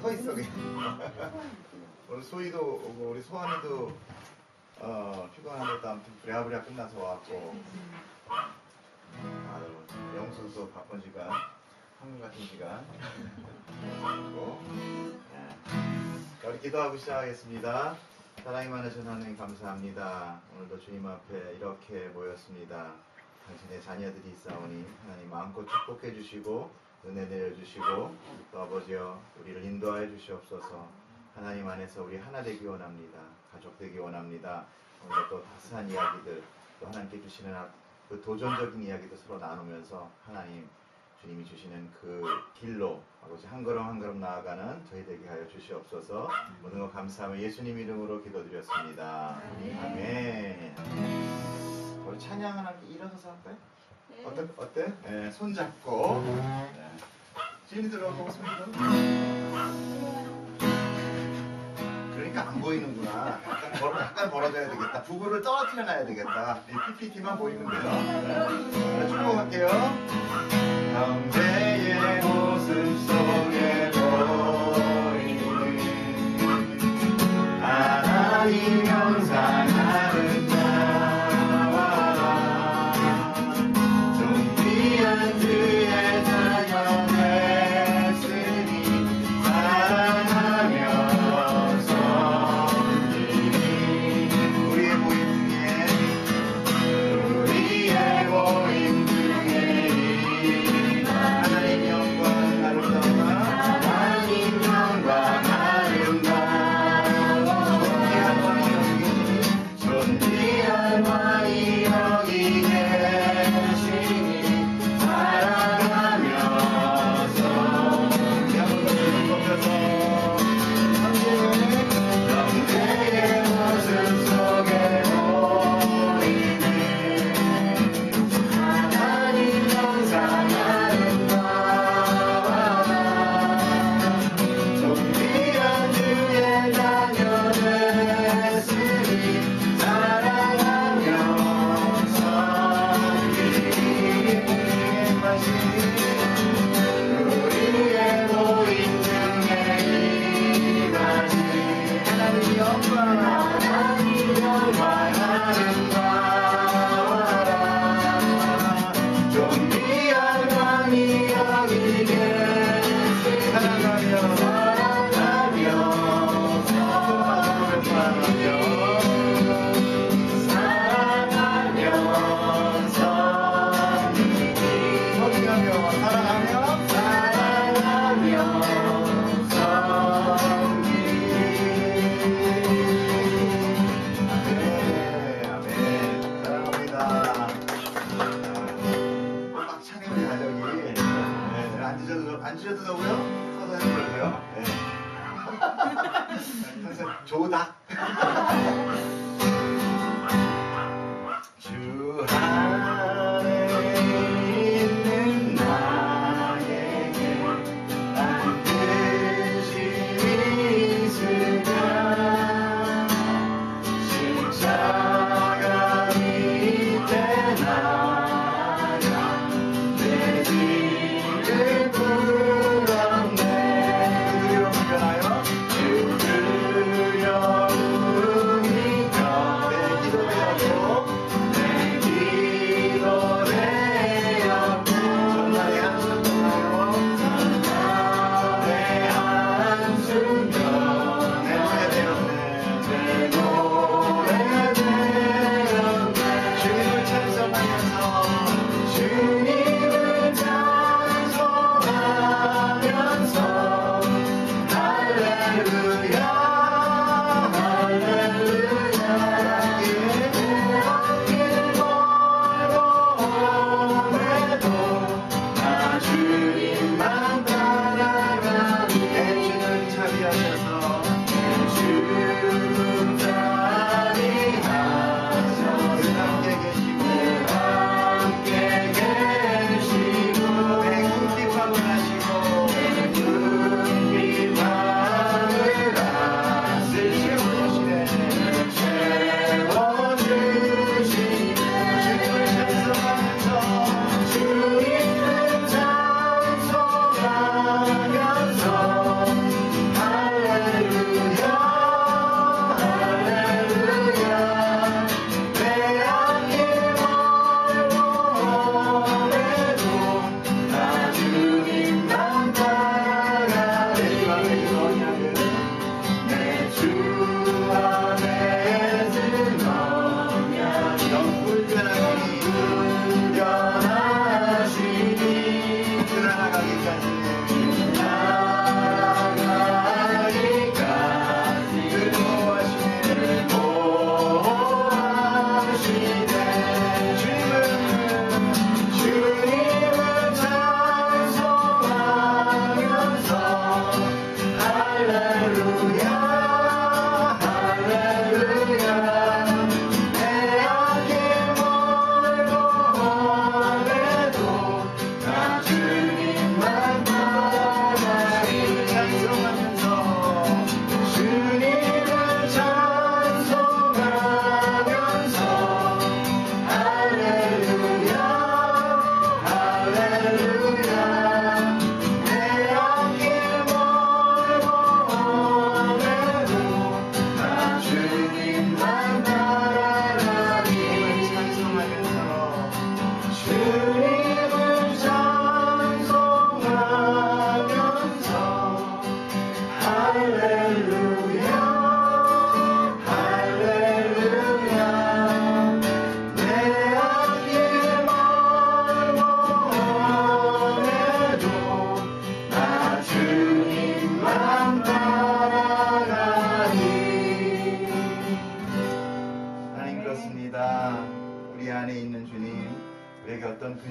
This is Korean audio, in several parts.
서 있어 그냥. 오늘 소희도 오고 우리 소환이도 휴가하는데도 아무튼 부랴부랴 끝나서 왔고 아유 영수도 바쁜 시간 한국 같은 시간 그리고 자, 우리 기도하고 시작하겠습니다. 사랑이 많으신 하나님 감사합니다. 오늘도 주님 앞에 이렇게 모였습니다. 당신의 자녀들이 있사오니 하나님 마음껏 축복해 주시고 은혜 내려주시고 또 아버지여 우리를 인도하여 주시옵소서. 하나님 안에서 우리 하나 되기 원합니다. 가족 되기 원합니다. 오늘 또 따스한 이야기들 또 하나님께 주시는 그 도전적인 이야기도 서로 나누면서 하나님 주님이 주시는 그 길로 아버지 한 걸음 한 걸음 나아가는 저희 되게 하여 주시옵소서. 모든 것 감사하며 예수님 이름으로 기도드렸습니다. 아멘. 우리 찬양 하나 일어서서 할까요? 네. 어때? 네, 손 잡고 네. 지인이 들어가고 손 들어. 그러니까 안 보이는구나. 약간 벌어져야 되겠다. 부부를 떨어뜨려 놔야 되겠다. 이 PPT만 보이는데요. 네, 축복할게요. 가운데의 모습 속에 보이는 하나님 영상 아름다워 좀 귀한 주의 자녀 됐으니 사랑하며 섬기니 우리의 모임 중에 하나님 영광 아름다워 존귀한 왕이 여기 계시니 사랑하며 섬기면서 영계의 모습 속에 보이는 하나님 영상 아름다워 존귀한 주의 자녀 됐으니 사랑하며 섬기는 것이 우리의 모임 중에 임하지 하나님 영광 아름다워라 존귀한 왕이 여기 계시니 사랑하며 앉으셔도 되고요. 서서 해도 되고요. 네. 조닥. 주 안에 있는 나에게 반드시 있으랴 십자가 밑에 나아가 내 뒤를 불렀네. 누구로 불러나요? 누구로 부르니까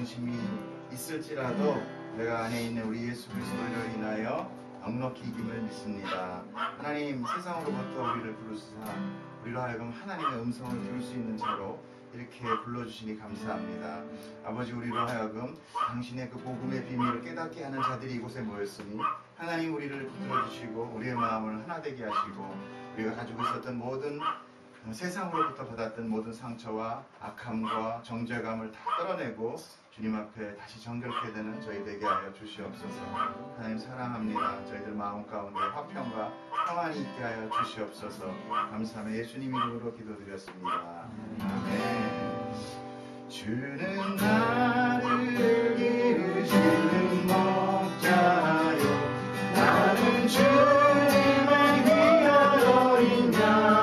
자존심이 있을지라도 내가 안에 있는 우리 예수 그리스도를 인하여 넉넉히 이김을 믿습니다. 하나님, 세상으로부터 우리를 부르시사 우리로 하여금 하나님의 음성을 들을 수 있는 자로 이렇게 불러주시니 감사합니다. 아버지, 우리로 하여금 당신의 그 복음의 비밀을 깨닫게 하는 자들이 이곳에 모였으니 하나님, 우리를 붙들어주시고 우리의 마음을 하나 되게 하시고 우리가 가지고 있었던 모든 세상으로부터 받았던 모든 상처와 악함과 정죄감을 다 떨어내고 주님 앞에 다시 정결케 되는 저희 되게 하여 주시옵소서. 하나님, 사랑합니다. 저희들 마음 가운데 화평과 평안이 있게 하여 주시옵소서. 감사하며 예수님 이름으로 기도드렸습니다. 아멘. 주는 나를 기르시는 목자요, 나는 주님의 귀한 어린 양.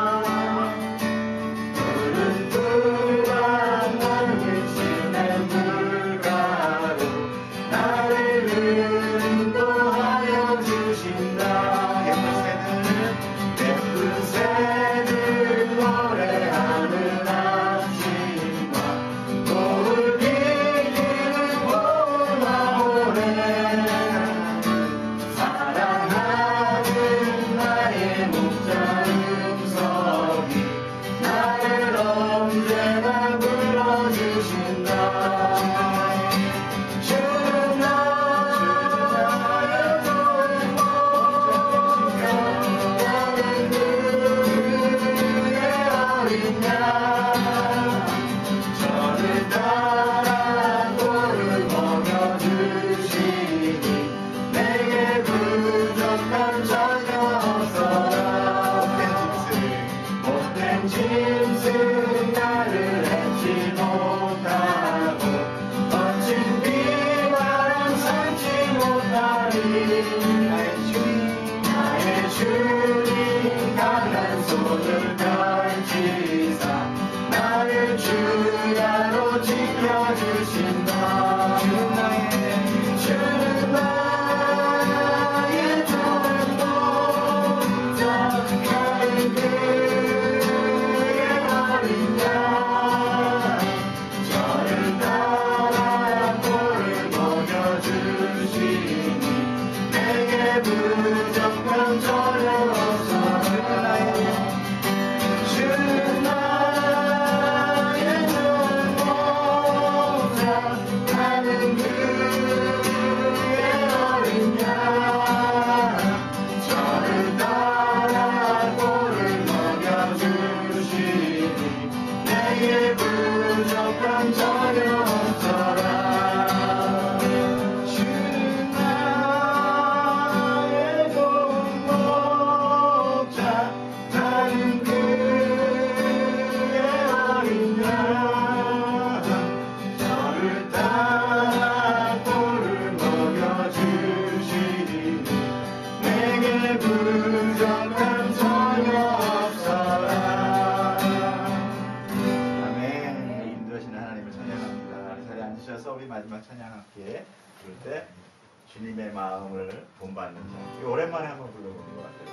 주님의 마음을 본받는 자. 오랜만에 한번 불러보는 것 같아요.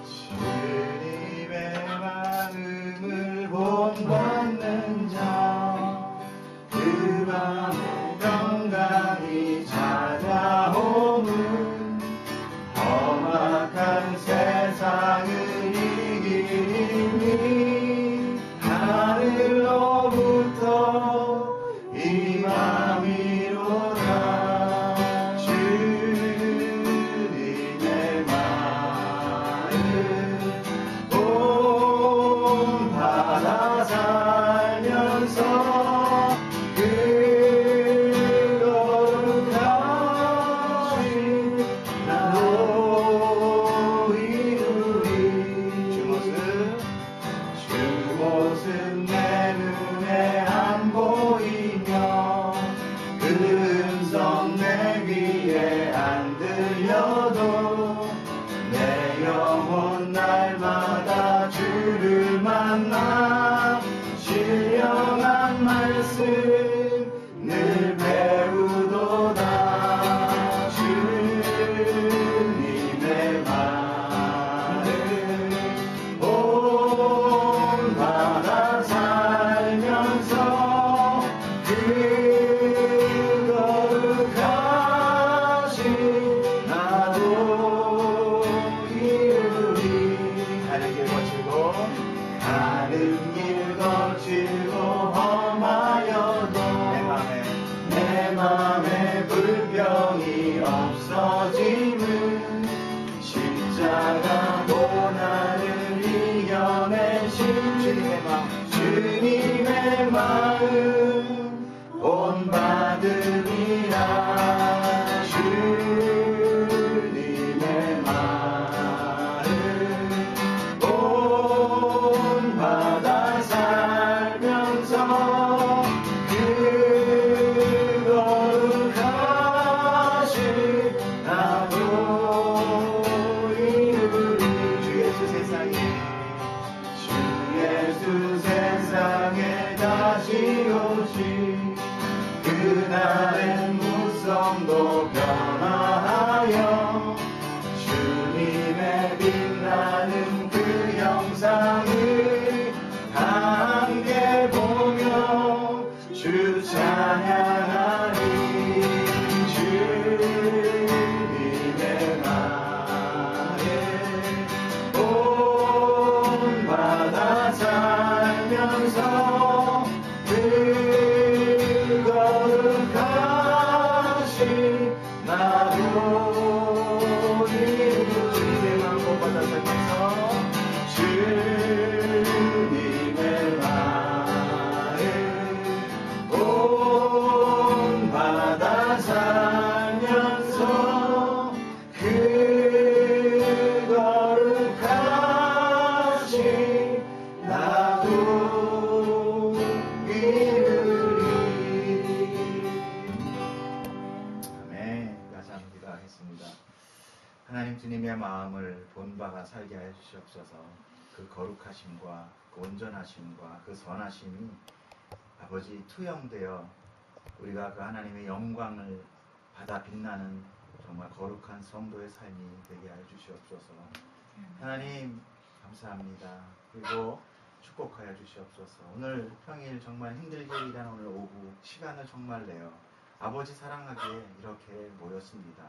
주님의 마음을 본받는 자, 그 밤에 건강히 찾아오는 험악한 세상을 이기니 하늘로부터 임함이로다. 그 주님의 마음을 본바가 살게 하여 주시옵소서. 그 거룩하심과 그 온전하심과 그 선하심이 아버지 투영되어 우리가 그 하나님의 영광을 받아 빛나는 정말 거룩한 성도의 삶이 되게 하여 주시옵소서. 하나님 감사합니다. 그리고 축복하여 주시옵소서. 오늘 평일 정말 힘들게 일한 오늘 오후 시간을 정말 내어 아버지 사랑하기에 이렇게 모였습니다.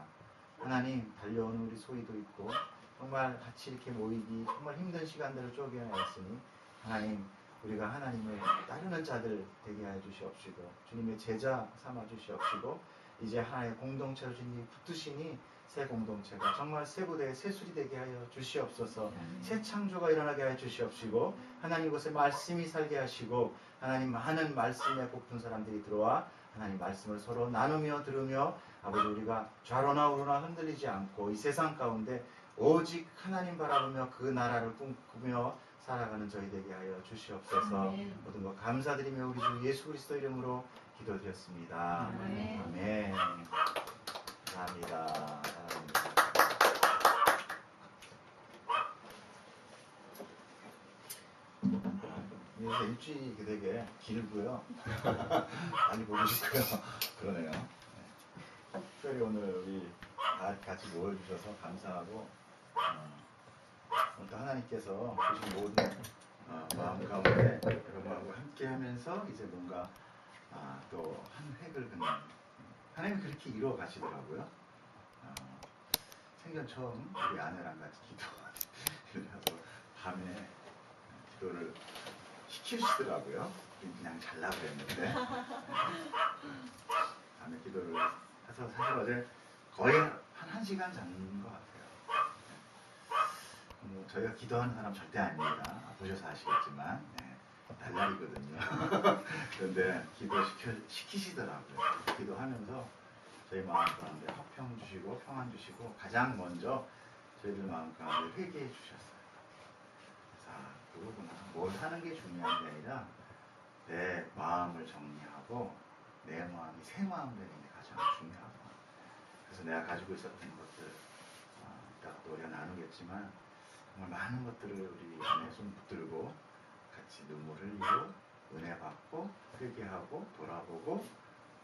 하나님 달려오는 우리 소희도 있고 정말 같이 이렇게 모이기 정말 힘든 시간들을 쪼개냈으니 하나님 우리가 하나님을 따르는 자들 되게 하여 주시옵시고 주님의 제자 삼아 주시옵시고 이제 하나의 공동체로 주님이 붙드시니 새 공동체가 정말 새 부대의 새술이 되게 하여 주시옵소서. 새 창조가 일어나게 하여 주시옵시고 하나님 이곳에 말씀이 살게 하시고 하나님 많은 말씀에 고픈 사람들이 들어와 하나님 말씀을 서로 나누며 들으며 아버지 우리가 좌로나 우로나 흔들리지 않고 이 세상 가운데 오직 하나님 바라보며 그 나라를 꿈꾸며 살아가는 저희 되게 하여 주시옵소서. 모든 것 감사드리며 우리 주 예수 그리스도 이름으로 기도드렸습니다. 아멘. 감사합니다. 그래서 일주일이 되게 길고요. 많이 보고 싶고요. 그러네요. 특별히 오늘 우리 같이 모여주셔서 감사하고 또 하나님께서 주신 모든 마음 가운데 여러분하고 함께 하면서 이제 뭔가 또 한 획을 그는 하나님이 그렇게 이루어 가시더라고요. 생전 처음 우리 아내랑 같이 기도하고 밤에 기도를 시키시더라고요. 그냥 잘라 그랬는데 밤에 기도를 해서 사실 어제 거의 한 1시간 잔 것 같아요. 저희가 기도하는 사람 절대 아닙니다. 보셔서 아시겠지만 달달이거든요. 그런데 기도시키시더라고요. 기도하면서 저희 마음 가운데 화평 주시고 평안 주시고 가장 먼저 저희들 마음 가운데 회개해 주셨어요. 그거구나. 뭘 하는 게 중요한 게 아니라 내 마음을 정리하고 내 마음이 새 마음 되는 게 가장 중요하구나. 그래서 내가 가지고 있었던 것들 이따 또 우리가 나누겠지만 정말 많은 것들을 우리 안에 손 붙들고 같이 눈물 흘리고 은혜 받고 회개하고 돌아보고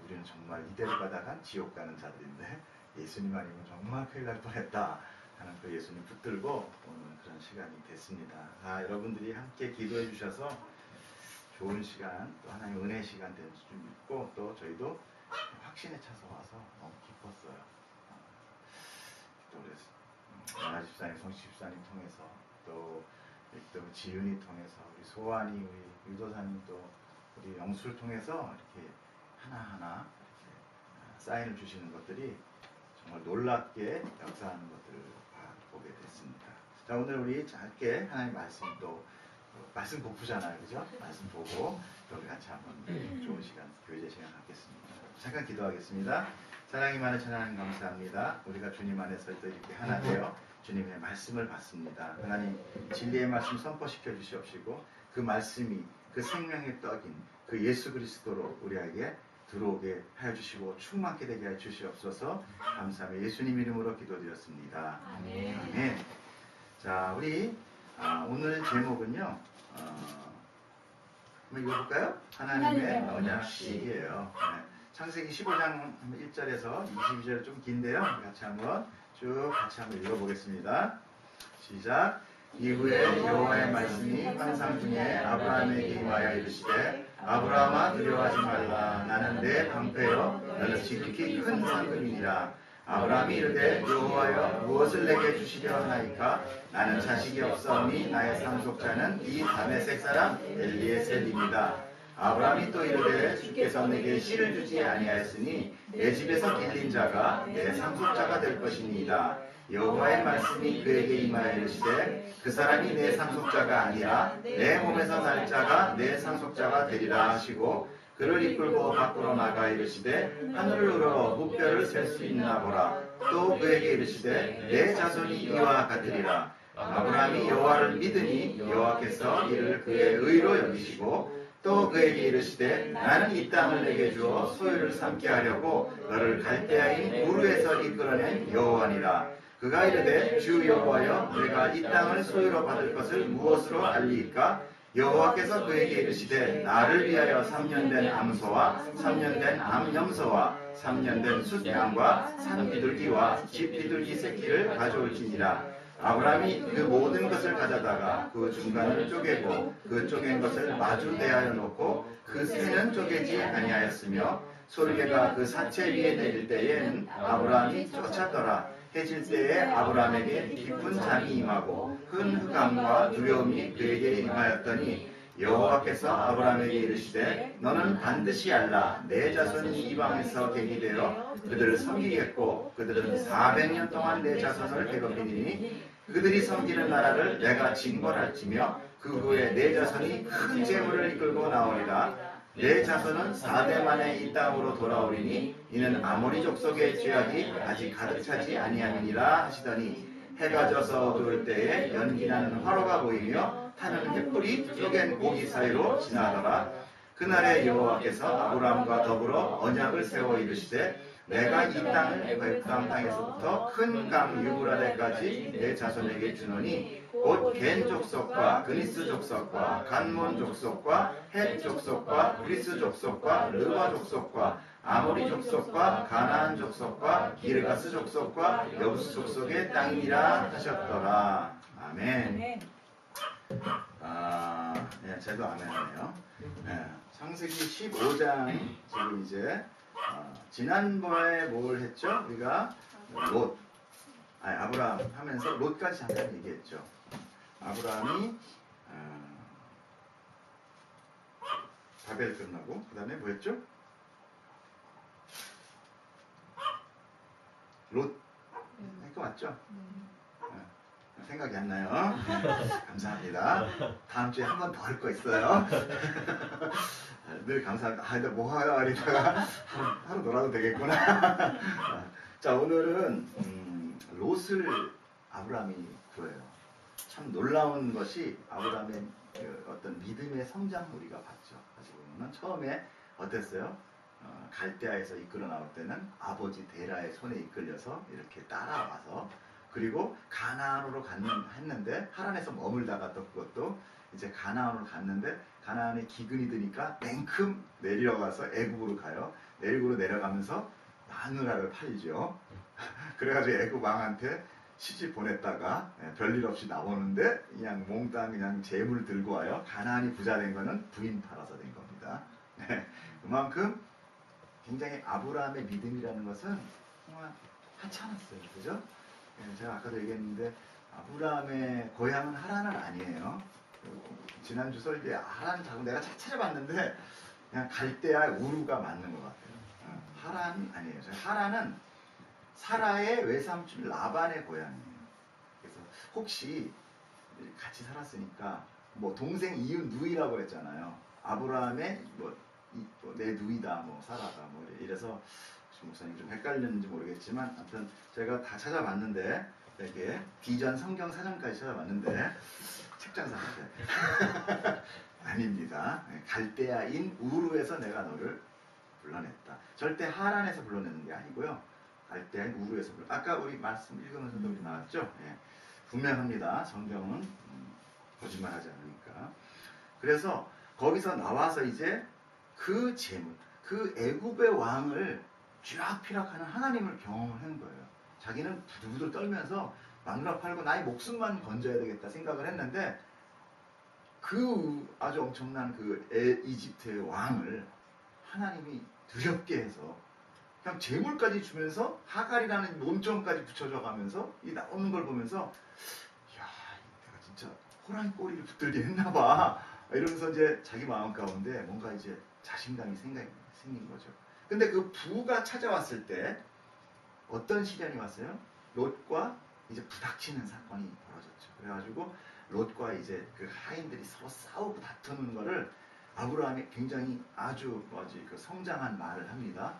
우리는 정말 이대로 가다간 지옥 가는 자들인데 예수님 아니면 정말 큰일 날 뻔했다 하는 그 예수님 붙들고 오는 그런 시간이 됐습니다. 여러분들이 함께 기도해 주셔서 좋은 시간 또 하나님 은혜 시간 될 수 있고 또 저희도 확신에 차서 와서 너무 기뻤어요. 또 우리 연하 집사님, 성씨 집사님 통해서 또 지윤이 통해서 우리 소환이 우리 유도사님 또 우리 영수를 통해서 이렇게 하나하나 이렇게 사인을 주시는 것들이 정말 놀랍게 역사하는 것들을 보게 됐습니다. 자, 오늘 우리 짧게 하나님 말씀 또 말씀 공부잖아요, 그죠? 말씀 보고 또 우리 같이 한번 좋은 시간 교제 시간 갖겠습니다. 잠깐 기도하겠습니다. 사랑이 많으신 하나님 감사합니다. 우리가 주님 안에서 또 이렇게 하나 되어 주님의 말씀을 받습니다. 하나님 진리의 말씀 선포시켜 주시옵시고 그 말씀이 그 생명의 떡인 그 예수 그리스도로 우리에게 들어오게 하여 주시고 충만케 되게 하여 주시옵소서. 감사하며 예수님 이름으로 기도드렸습니다. 아멘. 아멘. 자, 우리 오늘 제목은요. 한번 읽어볼까요? 하나님의 언약식이에요. 네. 창세기 15장 1절에서 22절 좀 긴데요. 같이 한번 읽어보겠습니다. 시작. 이후에 여호와의 말씀이 환상 중에 아브라함에게 임하여 이르시되 아브라함아 두려워하지 말라. 나는 내 방패여 너는 지극히 큰 상급이니라. 아브라함이 이르되 여호와여 무엇을 내게 주시려 하나이까? 나는 자식이 없사오니 나의 상속자는 이 다메섹 사람 엘리에셀입니다. 아브라함이 또 이르되 주께서 내게 씨를 주지 아니하였으니 내 집에서 길린 자가 내 상속자가 될 것이니이다. 여호와의 말씀이 그에게 임하여 이르시되 그 사람이 내 상속자가 아니라 내 몸에서 날 자가 내 상속자가 되리라 하시고 그를 이끌고 밖으로 나가 이르시되 하늘을 우러 무뼈를 셀 수 있나 보라. 또 그에게 이르시되 내 자손이 이와 같으리라. 아브라함이 여호와를 믿으니 여호와께서 이를 그의 의로 여기시고 또 그에게 이르시되 나는 이 땅을 내게 주어 소유를 삼게 하려고 너를 갈대아인 우르에서 이끌어낸 여호와니라. 그가 이르되 주 여호와여 내가 이 땅을 소유로 받을 것을 무엇으로 알리이까? 여호와께서 그에게 이르시되 나를 위하여 3년 된 암소와 3년 된 암염소와 3년 된 숫양과 산비둘기와 집비둘기 새끼를 가져올지니라. 아브라함이 그 모든 것을 가져다가 그 중간을 쪼개고 그 쪼갠 것을 마주 대하여 놓고 그 새는 쪼개지 아니하였으며 솔개가 그 사체 위에 내릴 때에는 아브라함이 쫓았더라. 해질 때에 아브라함에게 깊은 잠이 임하고 큰 흑암과 두려움이 그에게 임하였더니 여호와께서 아브라함에게 이르시되 너는 반드시 알라. 내 자손이 이방에서 객이되어 그들을 섬기겠고 그들은 400년 동안 내 자손을 괴롭히니 그들이 섬기는 나라를 내가 징벌할지며 그 후에 내 자손이 큰 재물을 이끌고 나오리라. 내 자손은 4대 만에 이 땅으로 돌아오리니 이는 아모리 족속의 죄악이 아직 가득 차지 아니함이니라 하시더니 해가 져서 어두울 때에 연기나는 화로가 보이며 타는 횃불이 쪼갠 고기 사이로 지나더라. 그날에 여호와께서 아브라함과 더불어 언약을 세워 이르시되 내가 이 땅을 백방 땅에서부터 큰 강 유브라데까지 내 자손에게 주노니 곧 겐 족속과 그니스 족속과 간몬 족속과 헷 족속과 브리스 족속과 르와 족속과 아모리 족속과 가나안 족속과 기르가스 족속과 여부스 족속의 땅이니라 하셨더라. 아멘. 네, 저도 아멘하네요. 네, 창세기 15장 지금 이제 지난번에 뭘 했죠? 우리가 아브라함 하면서 롯까지 잠깐 얘기했죠. 아브라함이 바벨 끝나고 그 다음에 뭐 했죠? 롯 할 거 맞죠? 생각이 안 나요. 감사합니다. 다음 주에 한 번 더 할 거 있어요. 늘 감사합니다. 뭐 하려 하다가 하루 놀아도 되겠구나. 자, 오늘은 롯을 아브라함이 구해요. 참 놀라운 것이 아브라함의 그 어떤 믿음의 성장 우리가 봤죠. 사실은 처음에 어땠어요? 갈대아에서 이끌어 나올 때는 아버지 데라의 손에 이끌려서 이렇게 따라와서 그리고 가나안으로 했는데 하란에서 머물다가 또 그것도 이제 가나안으로 갔는데 가나안에 기근이 드니까 냉큼 내려가서 애굽으로 가요. 애굽으로 내려가면서 마누라를 팔죠. 그래가지고 애굽 왕한테 시집 보냈다가 별일 없이 나오는데 그냥 몽땅 그냥 재물 들고 와요. 가나안이 부자 된 거는 부인 팔아서 된 겁니다. 그만큼 굉장히 아브라함의 믿음이라는 것은 정말 하찮았어요. 그죠? 제가 아까도 얘기했는데 아브라함의 고향은 하란은 아니에요. 지난주 설교에 하란 자고 내가 찾아봤는데 그냥 갈대아 우루가 맞는 것 같아요. 하란이 아니에요. 하란은 사라의 외삼촌 라반의 고향이에요. 그래서 혹시 같이 살았으니까 뭐 동생 이웃 누이라고 했잖아요. 아브라함의 내 누이다 뭐 사라다 뭐 이래서 목사님 좀 헷갈렸는지 모르겠지만 아무튼 제가 다 찾아봤는데 이렇게 비전 성경 사전까지 찾아봤는데 책장 사는데 아닙니다. 갈대아인 우루에서 내가 너를 불러냈다. 절대 하란에서 불러내는 게 아니고요. 갈대아인 우루에서 아까 우리 말씀 읽으면서도 우리 나왔죠. 분명합니다. 성경은 거짓말하지 않으니까. 그래서 거기서 나와서 이제 그 재물, 그 애굽의 왕을 쥐락펴락하는 하나님을 경험을 하는 거예요. 자기는 부들부들 떨면서 마누라 팔고 나의 목숨만 건져야 되겠다 생각을 했는데 그 아주 엄청난 그 이집트의 왕을 하나님이 두렵게 해서 그냥 재물까지 주면서 하갈이라는 논점까지 붙여줘 가면서 이 나오는 걸 보면서 야, 내가 진짜 호랑이 꼬리를 붙들게 했나봐 이러면서 이제 자기 마음 가운데 뭔가 이제 자신감이 생긴 거죠. 근데 그 부가 찾아왔을 때 어떤 시련이 왔어요? 롯과 이제 부닥치는 사건이 벌어졌죠. 그래가지고 롯과 이제 그 하인들이 서로 싸우고 다투는 거를 아브라함이 굉장히 아주 그 성장한 말을 합니다.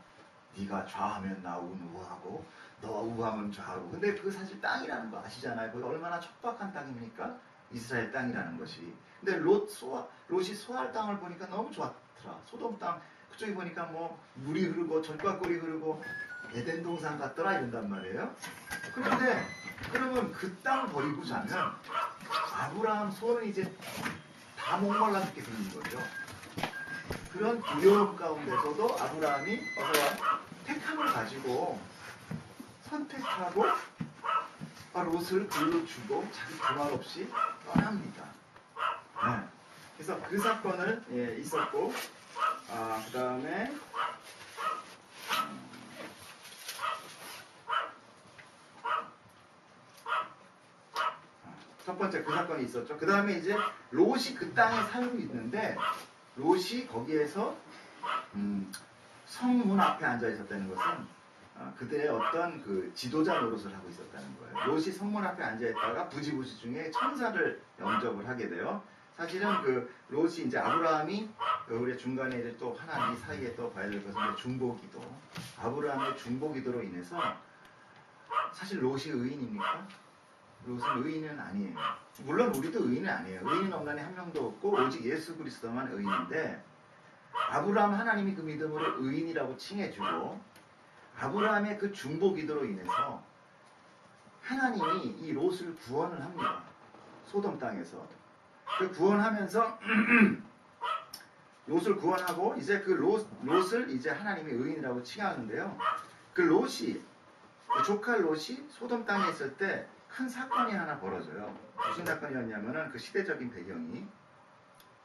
네가 좌하면 나 우하고 너 우하면 좌하고. 근데 그 사실 땅이라는 거 아시잖아요. 거기 얼마나 척박한 땅입니까? 이스라엘 땅이라는 것이. 근데 롯이 소할 땅을 보니까 너무 좋았더라. 소돔 땅 그쪽에 보니까 뭐 물이 흐르고 전과골이 흐르고 에덴 동산 같더라 이런단 말이에요. 그런데 그러면 그 땅 버리고 자면 아브라함 손은 이제 다 목말라 죽게 생긴 거죠. 그런 두려움 가운데서도 아브라함이 택함을 가지고 선택하고 롯을 불러 주고 자기 두말 없이 떠납니다. 네. 그래서 그 사건을 있었고, 그 다음에 첫 번째 그 사건이 있었죠. 그 다음에 이제 롯이 그 땅에 살고 있는데 롯이 거기에서 성문 앞에 앉아 있었다는 것은 그들의 어떤 그 지도자 노릇을 하고 있었다는 거예요. 롯이 성문 앞에 앉아 있다가 부지부지 중에 천사를 영접을 하게 돼요. 사실은 그 롯이 이제 아브라함이 우리 중간에 이제 또 하나 이 사이에 또 봐야 될 것은 중보기도. 아브라함의 중보기도로 인해서 사실 롯이 의인입니까? 롯은 의인은 아니에요. 물론 우리도 의인은 아니에요. 의인은 없나니 한 명도 없고 오직 예수 그리스도만 의인인데 아브라함 하나님이 그 믿음으로 의인이라고 칭해주고 아브라함의 그 중보기도로 인해서 하나님이 이 롯을 구원을 합니다. 소돔 땅에서. 그 구원하면서 롯을 구원하고 이제 그 롯을 이제 하나님이 의인이라고 칭하는데요. 그 롯이 그 조카 롯이 소돔 땅에 있을 때 큰 사건이 하나 벌어져요. 무슨 사건이었냐면은 그 시대적인 배경이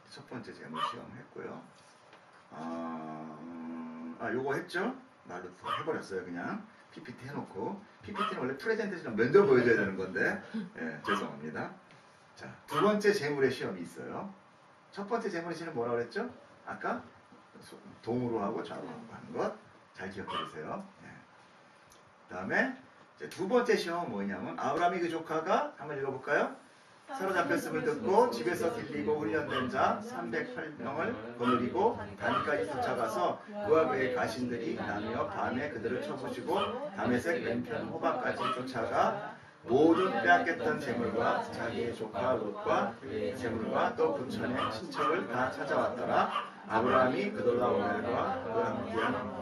첫 번째 재물 시험 했고요. 요거 했죠? 말로 해버렸어요. 그냥 PPT 해놓고 PPT는 원래 프레젠테이션 먼저 보여줘야 되는 건데 죄송합니다. 자, 두 번째 재물의 시험이 있어요. 첫 번째 재물의 시험은 뭐라고 그랬죠? 아까 동으로 하고 좌우로 하는 것 잘 기억해 주세요. 그 다음에 두 번째 시험은 뭐냐면 아브라함이 그 조카가 한번 읽어볼까요? 사로잡혔음을 듣고 집에서 길리고 훈련된 자 308명을 거느리고 단까지 쫓아가서 그와 그의 가신들이 나누어 밤에 그들을 쳐부시고 다메섹 왼편 호박까지 쫓아가 모든 빼앗겼던 재물과 자기의 조카 롯과 그의 재물과 또 부천의 친척을 다 찾아왔더라. 아브라함이 그돌라오멜과 그와 함께한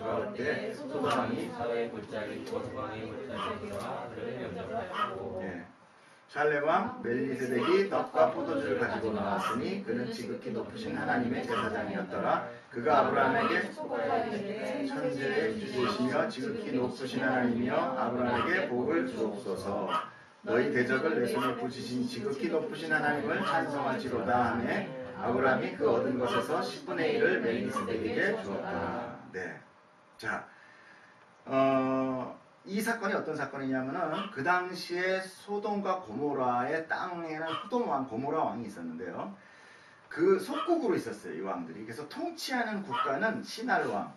돌아올 때 소돔이 사회의 골짜기 고소방의 골짜기와 그를 영접하였고 샬렘 왕 멜리세덱이 떡과 포도주를 가지고 나왔으니 그는 지극히 높으신 하나님의 제사장이었더라. 그가 아브라함에게 천지의 주시며 지극히 높으신 하나님이여 아브라함에게 복을 주옵소서. 너희 대적을 내 손에 붙이신 지극히 높으신 하나님을 찬송할지로다 하며 아브라함이 그 얻은 것에서 10분의 1을 멜리세덱에게 주었다. 네. 자, 이 사건이 어떤 사건이냐면은 그 당시에 소돔과 고모라의 땅에는 소돔 왕, 고모라 왕이 있었는데요. 그 속국으로 있었어요, 이 왕들이. 그래서 통치하는 국가는 시날 왕,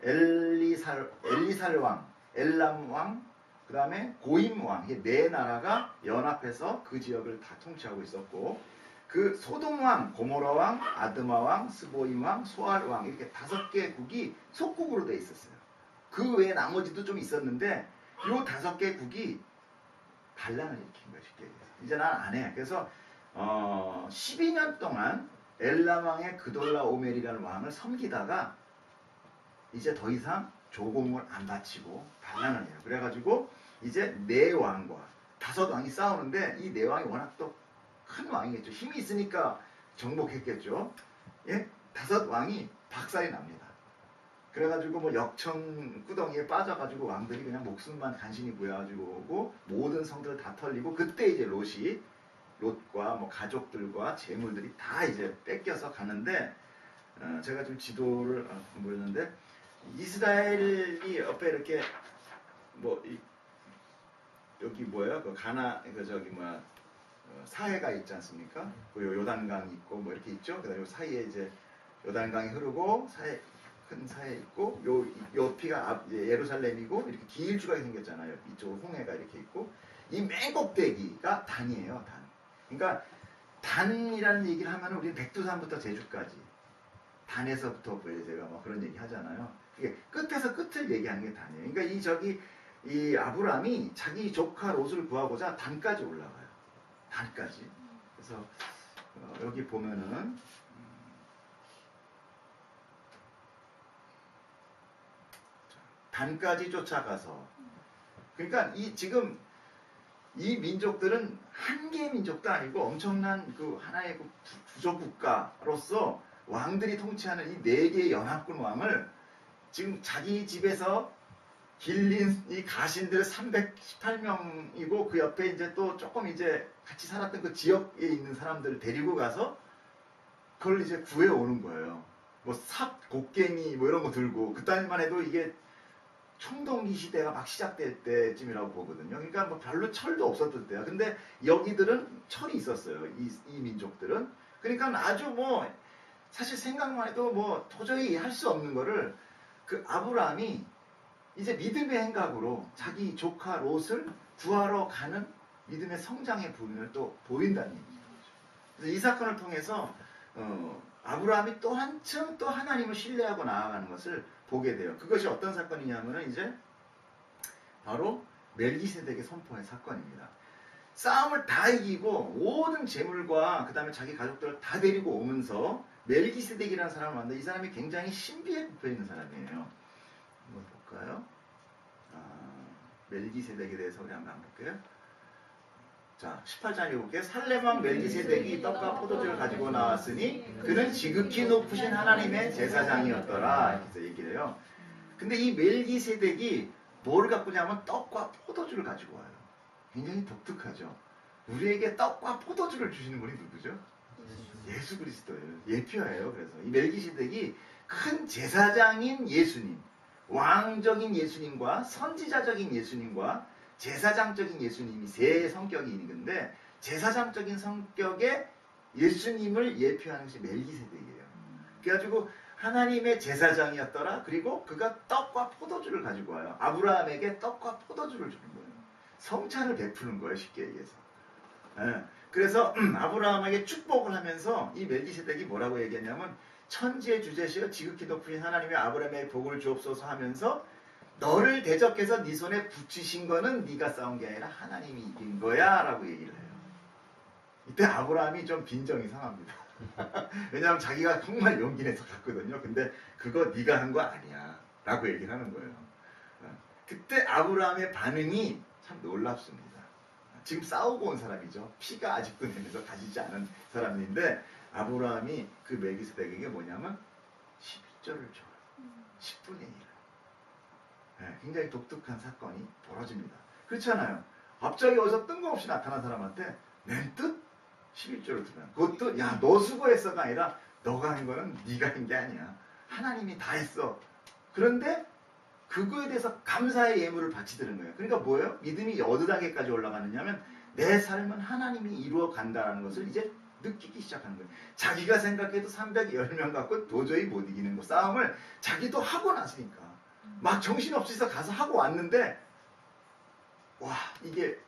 엘리살 왕, 엘람 왕, 그 다음에 고임 왕, 이 네 나라가 연합해서 그 지역을 다 통치하고 있었고, 그 소돔 왕, 고모라 왕, 아드마 왕, 스보임 왕, 소알 왕 이렇게 5개 국이 속국으로 돼 있었어요. 그 외에 나머지도 좀 있었는데 요 5개 국이 반란을 일으킨 거예요. 쉽게 얘기해서. 이제 난 안 해. 그래서 12년 동안 엘람 왕의 그돌라 오멜이라는 왕을 섬기다가 이제 더 이상 조공을 안 바치고 반란을 해요. 그래가지고 이제 4왕과 5왕이 싸우는데 이 4왕이 워낙 또 큰 왕이겠죠. 힘이 있으니까 정복했겠죠. 예? 5왕이 박살이 납니다. 그래가지고 뭐 역청 구덩이에 빠져가지고 왕들이 그냥 목숨만 간신히 부여가지고 오고 모든 성들을 다 털리고 그때 이제 롯과 뭐 가족들과 재물들이 다 이제 뺏겨서 가는데 제가 좀 지도를 보였는데 이스라엘이 옆에 이렇게 뭐 여기 뭐예요? 그 가나 그 저기 뭐야 사해가 있지 않습니까? 그 요단강이 있고 뭐 이렇게 있죠. 그다음에 요 사이에 이제 요단강이 흐르고 큰 사해 있고 요 옆이가 예루살렘이고 이렇게 길쭉하게 생겼잖아요. 이쪽으로 홍해가 이렇게 있고 이 맨 꼭대기가 단이에요. 단. 그러니까 단이라는 얘기를 하면 우리는 백두산부터 제주까지 단에서부터 제가 뭐 그런 얘기 하잖아요. 이게 끝에서 끝을 얘기하는 게 단이에요. 그러니까 이 아브람이 자기 조카 롯을 구하고자 단까지 올라가요. 단까지. 그래서 여기 보면은 단까지 쫓아가서 그러니까 지금 이 민족들은 한 개의 민족도 아니고 엄청난 그 하나의 그 부족 국가로서 왕들이 통치하는 이 네 개의 연합군 왕을 지금 자기 집에서 길린 이 가신들 318명이고 그 옆에 이제 또 조금 이제 같이 살았던 그 지역에 있는 사람들을 데리고 가서 그걸 이제 구해 오는 거예요. 뭐 삽, 곡괭이 뭐 이런 거 들고 그때만 해도 이게 청동기 시대가 막 시작될 때쯤이라고 보거든요. 그러니까 뭐 별로 철도 없었을 때야. 근데 여기들은 철이 있었어요. 이 민족들은. 그러니까 아주 뭐 사실 생각만 해도 뭐 도저히 할 수 없는 거를 그 아브라함이 이제 믿음의 행각으로 자기 조카 롯을 구하러 가는 믿음의 성장의 부분을 또 보인다는 얘기죠. 그래서 이 사건을 통해서 아브라함이 또 한층 또 하나님을 신뢰하고 나아가는 것을 보게 돼요. 그것이 어떤 사건이냐면은 이제 바로 멜기세덱의 선포의 사건입니다. 싸움을 다 이기고 모든 재물과 그 다음에 자기 가족들을 다 데리고 오면서 멜기세덱이라는 사람을 만나. 이 사람이 굉장히 신비에 굽혀 있는 사람이에요. 한번 볼까요? 멜기세덱에 대해서 우리 한번 볼게요. 자, 18장 읽어볼게요. 살렘왕 멜기세덱이 떡과 포도주를 가지고 나왔으니 그는 지극히 높으신 하나님의 제사장이었더라. 이렇게 얘기를 해요. 근데 이 멜기세덱이 뭘 갖고 오냐면 떡과 포도주를 가지고 와요. 굉장히 독특하죠. 우리에게 떡과 포도주를 주시는 분이 누구죠? 예수 그리스도예요. 예표예요. 그래서 이 멜기세덱이 큰 제사장인 예수님, 왕적인 예수님과 선지자적인 예수님과 제사장적인 예수님이 세 성격이 있는데 제사장적인 성격의 예수님을 예표하는 것이 멜기세덱이에요. 그래가지고 하나님의 제사장이었더라. 그리고 그가 떡과 포도주를 가지고 와요. 아브라함에게 떡과 포도주를 주는 거예요. 성찬을 베푸는 거예요. 쉽게 얘기해서. 예. 그래서 아브라함에게 축복을 하면서 이 멜기세덱이 뭐라고 얘기했냐면 천지의 주제시여 지극히 높으신 하나님의 아브라함에게 복을 주옵소서 하면서 너를 대적해서 네 손에 붙이신 거는 네가 싸운 게 아니라 하나님이 이긴 거야 라고 얘기를 해요. 이때 아브라함이 좀 빈정이 상합니다. 왜냐하면 자기가 정말 용기 내서 갔거든요. 근데 그거 네가 한 거 아니야 라고 얘기를 하는 거예요. 그때 아브라함의 반응이 참 놀랍습니다. 지금 싸우고 온 사람이죠. 피가 아직도 내면서 가지지 않은 사람인데 아브라함이 그 멜기세덱에게 뭐냐면 11조를 줘요. 10분의 1. 네, 굉장히 독특한 사건이 벌어집니다. 그렇잖아요. 갑자기 어디서 뜬금없이 나타난 사람한테 맨뜻 11조를 주면 그것도 야 너 수고했어가 아니라 너가 한 거는 네가 한 게 아니야. 하나님이 다 했어. 그런데 그거에 대해서 감사의 예물을 바치드는 거예요. 그러니까 뭐예요? 믿음이 어느 단계까지 올라가느냐면 내 삶은 하나님이 이루어 간다는 것을 이제 느끼기 시작하는 거예요. 자기가 생각해도 310명 갖고 도저히 못 이기는 거 싸움을 자기도 하고 났으니까 막 정신없이서 가서 하고 왔는데 와 이게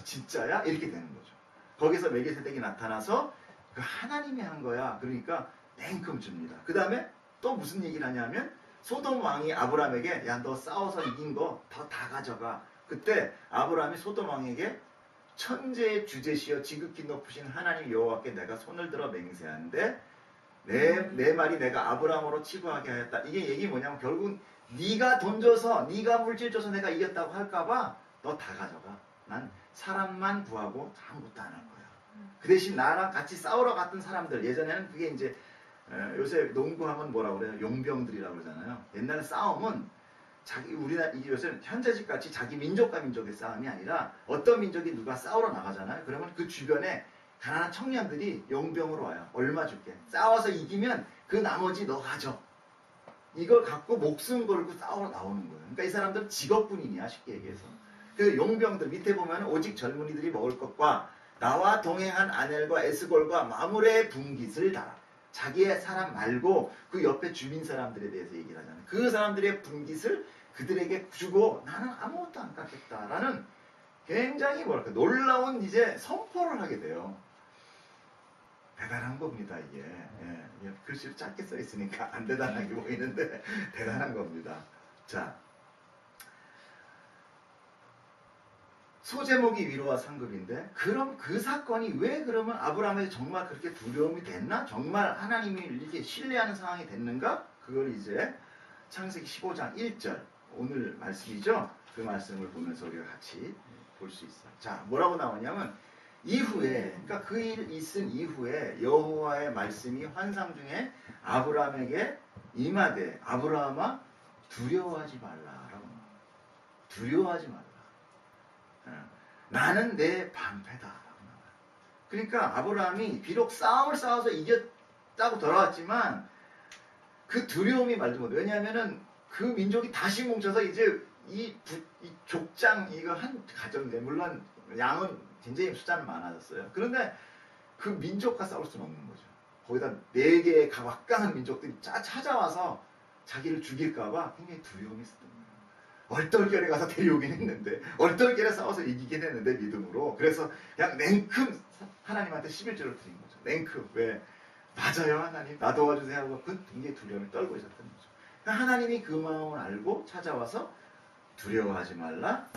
진짜야? 이렇게 되는 거죠. 거기서 멜기세덱이 나타나서 그 하나님이 한 거야. 그러니까 냉큼 줍니다. 그 다음에 또 무슨 얘기를 하냐면 소돔 왕이 아브라함에게 야 너 싸워서 이긴 거 더 다 가져가. 그때 아브라함이 소돔 왕에게 천재의 주제시여 지극히 높으신 하나님 여호와께 내가 손을 들어 맹세하는데 내 말이 내가 아브라함으로 치부하게 하였다. 이게 얘기 뭐냐면 결국 네가 돈 줘서 네가 물질 줘서 내가 이겼다고 할까봐 너 다 가져가. 난 사람만 구하고 아무것도 안 할 거야. 그 대신 나랑 같이 싸우러 갔던 사람들 예전에는 그게 이제 요새 농구하면 뭐라고 그래요? 용병들이라고 그러잖아요. 옛날에 싸움은 우리나라 요새 현재식 같이 자기 민족과 민족의 싸움이 아니라 어떤 민족이 누가 싸우러 나가잖아요. 그러면 그 주변에 가난한 청년들이 용병으로 와요. 얼마 줄게. 싸워서 이기면 그 나머지 너 가져. 이걸 갖고 목숨 걸고 싸우러 나오는 거예요. 그러니까 이 사람들은 직업군인이야 쉽게 얘기해서. 그 용병들 밑에 보면 오직 젊은이들이 먹을 것과 나와 동행한 아넬과 에스골과 마물의 분깃을 달아. 자기의 사람 말고 그 옆에 주민 사람들에 대해서 얘기를 하잖아요. 그 사람들의 분깃을 그들에게 주고 나는 아무것도 안 깎겠다라는 굉장히 뭐랄까 놀라운 이제 선포를 하게 돼요. 대단한 겁니다 이게. 예, 글씨로 짧게 써 있으니까 안 대단하게 보이는데 대단한 겁니다. 자, 소제목이 위로와 상급인데 그럼 그 사건이 왜 그러면 아브라함에게 정말 그렇게 두려움이 됐나? 정말 하나님을 이렇게 신뢰하는 상황이 됐는가? 그걸 이제 창세기 15장 1절 오늘 말씀이죠. 그 말씀을 보면서 우리가 같이 볼 수 있어요. 자, 뭐라고 나오냐면 이후에, 그러니까 그 일 있은 이후에 여호와의 말씀이 환상 중에 아브라함에게 임하되 아브라함아 두려워하지 말라라고. 두려워하지 말라. 나는 내 방패다라고 나와요. 그러니까 아브라함이 비록 싸움을 싸워서 이겼다고 돌아왔지만 그 두려움이 말도 못해. 왜냐하면은 그 민족이 다시 뭉쳐서 이제 이 족장 이거 한 가정인데 물론 양은 굉장히 숫자는 많아졌어요. 그런데 그 민족과 싸울 수는 없는 거죠. 거기다 4개의 막강한 민족들이 찾아와서 자기를 죽일까봐 굉장히 두려움이 있었던 거예요. 얼떨결에 가서 데려오긴 했는데 얼떨결에 싸워서 이기긴 했는데 믿음으로. 그래서 그냥 냉큼 하나님한테 11조를 드린 거죠. 냉큼. 왜? 맞아요 하나님 나 도와주세요 하고 그 굉장히 두려움을 떨고 있었던 거죠. 그러니까 하나님이 그 마음을 알고 찾아와서 두려워하지 말라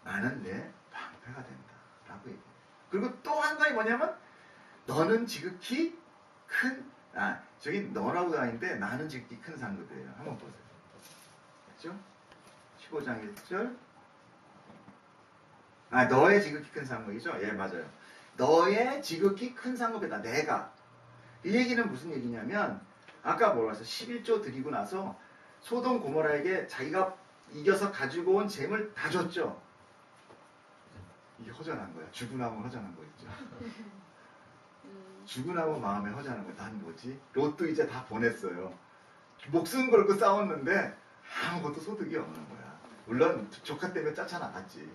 나는 내 방패가 된다 라고 얘기해요. 그리고 또 한 가지 뭐냐면 너는 지극히 큰 저기 너라고 나와있는데 나는 지극히 큰 상급이에요. 한번 보세요. 그렇죠? 15장 1절 너의 지극히 큰 상급이죠? 예 맞아요. 너의 지극히 큰 상급이다. 내가. 이 얘기는 무슨 얘기냐면 아까 뭐라고 했어? 11조 드리고 나서 소돔 고모라에게 자기가 이겨서 가지고 온 재물 다 줬죠. 이게 허전한 거야. 죽으나무 허전한 거 있죠. 죽으나무 마음에 허전한 거. 난 뭐지? 롯도 이제 다 보냈어요. 목숨 걸고 싸웠는데 아무것도 소득이 없는 거야. 물론 조카 때문에 쫓아나갔지.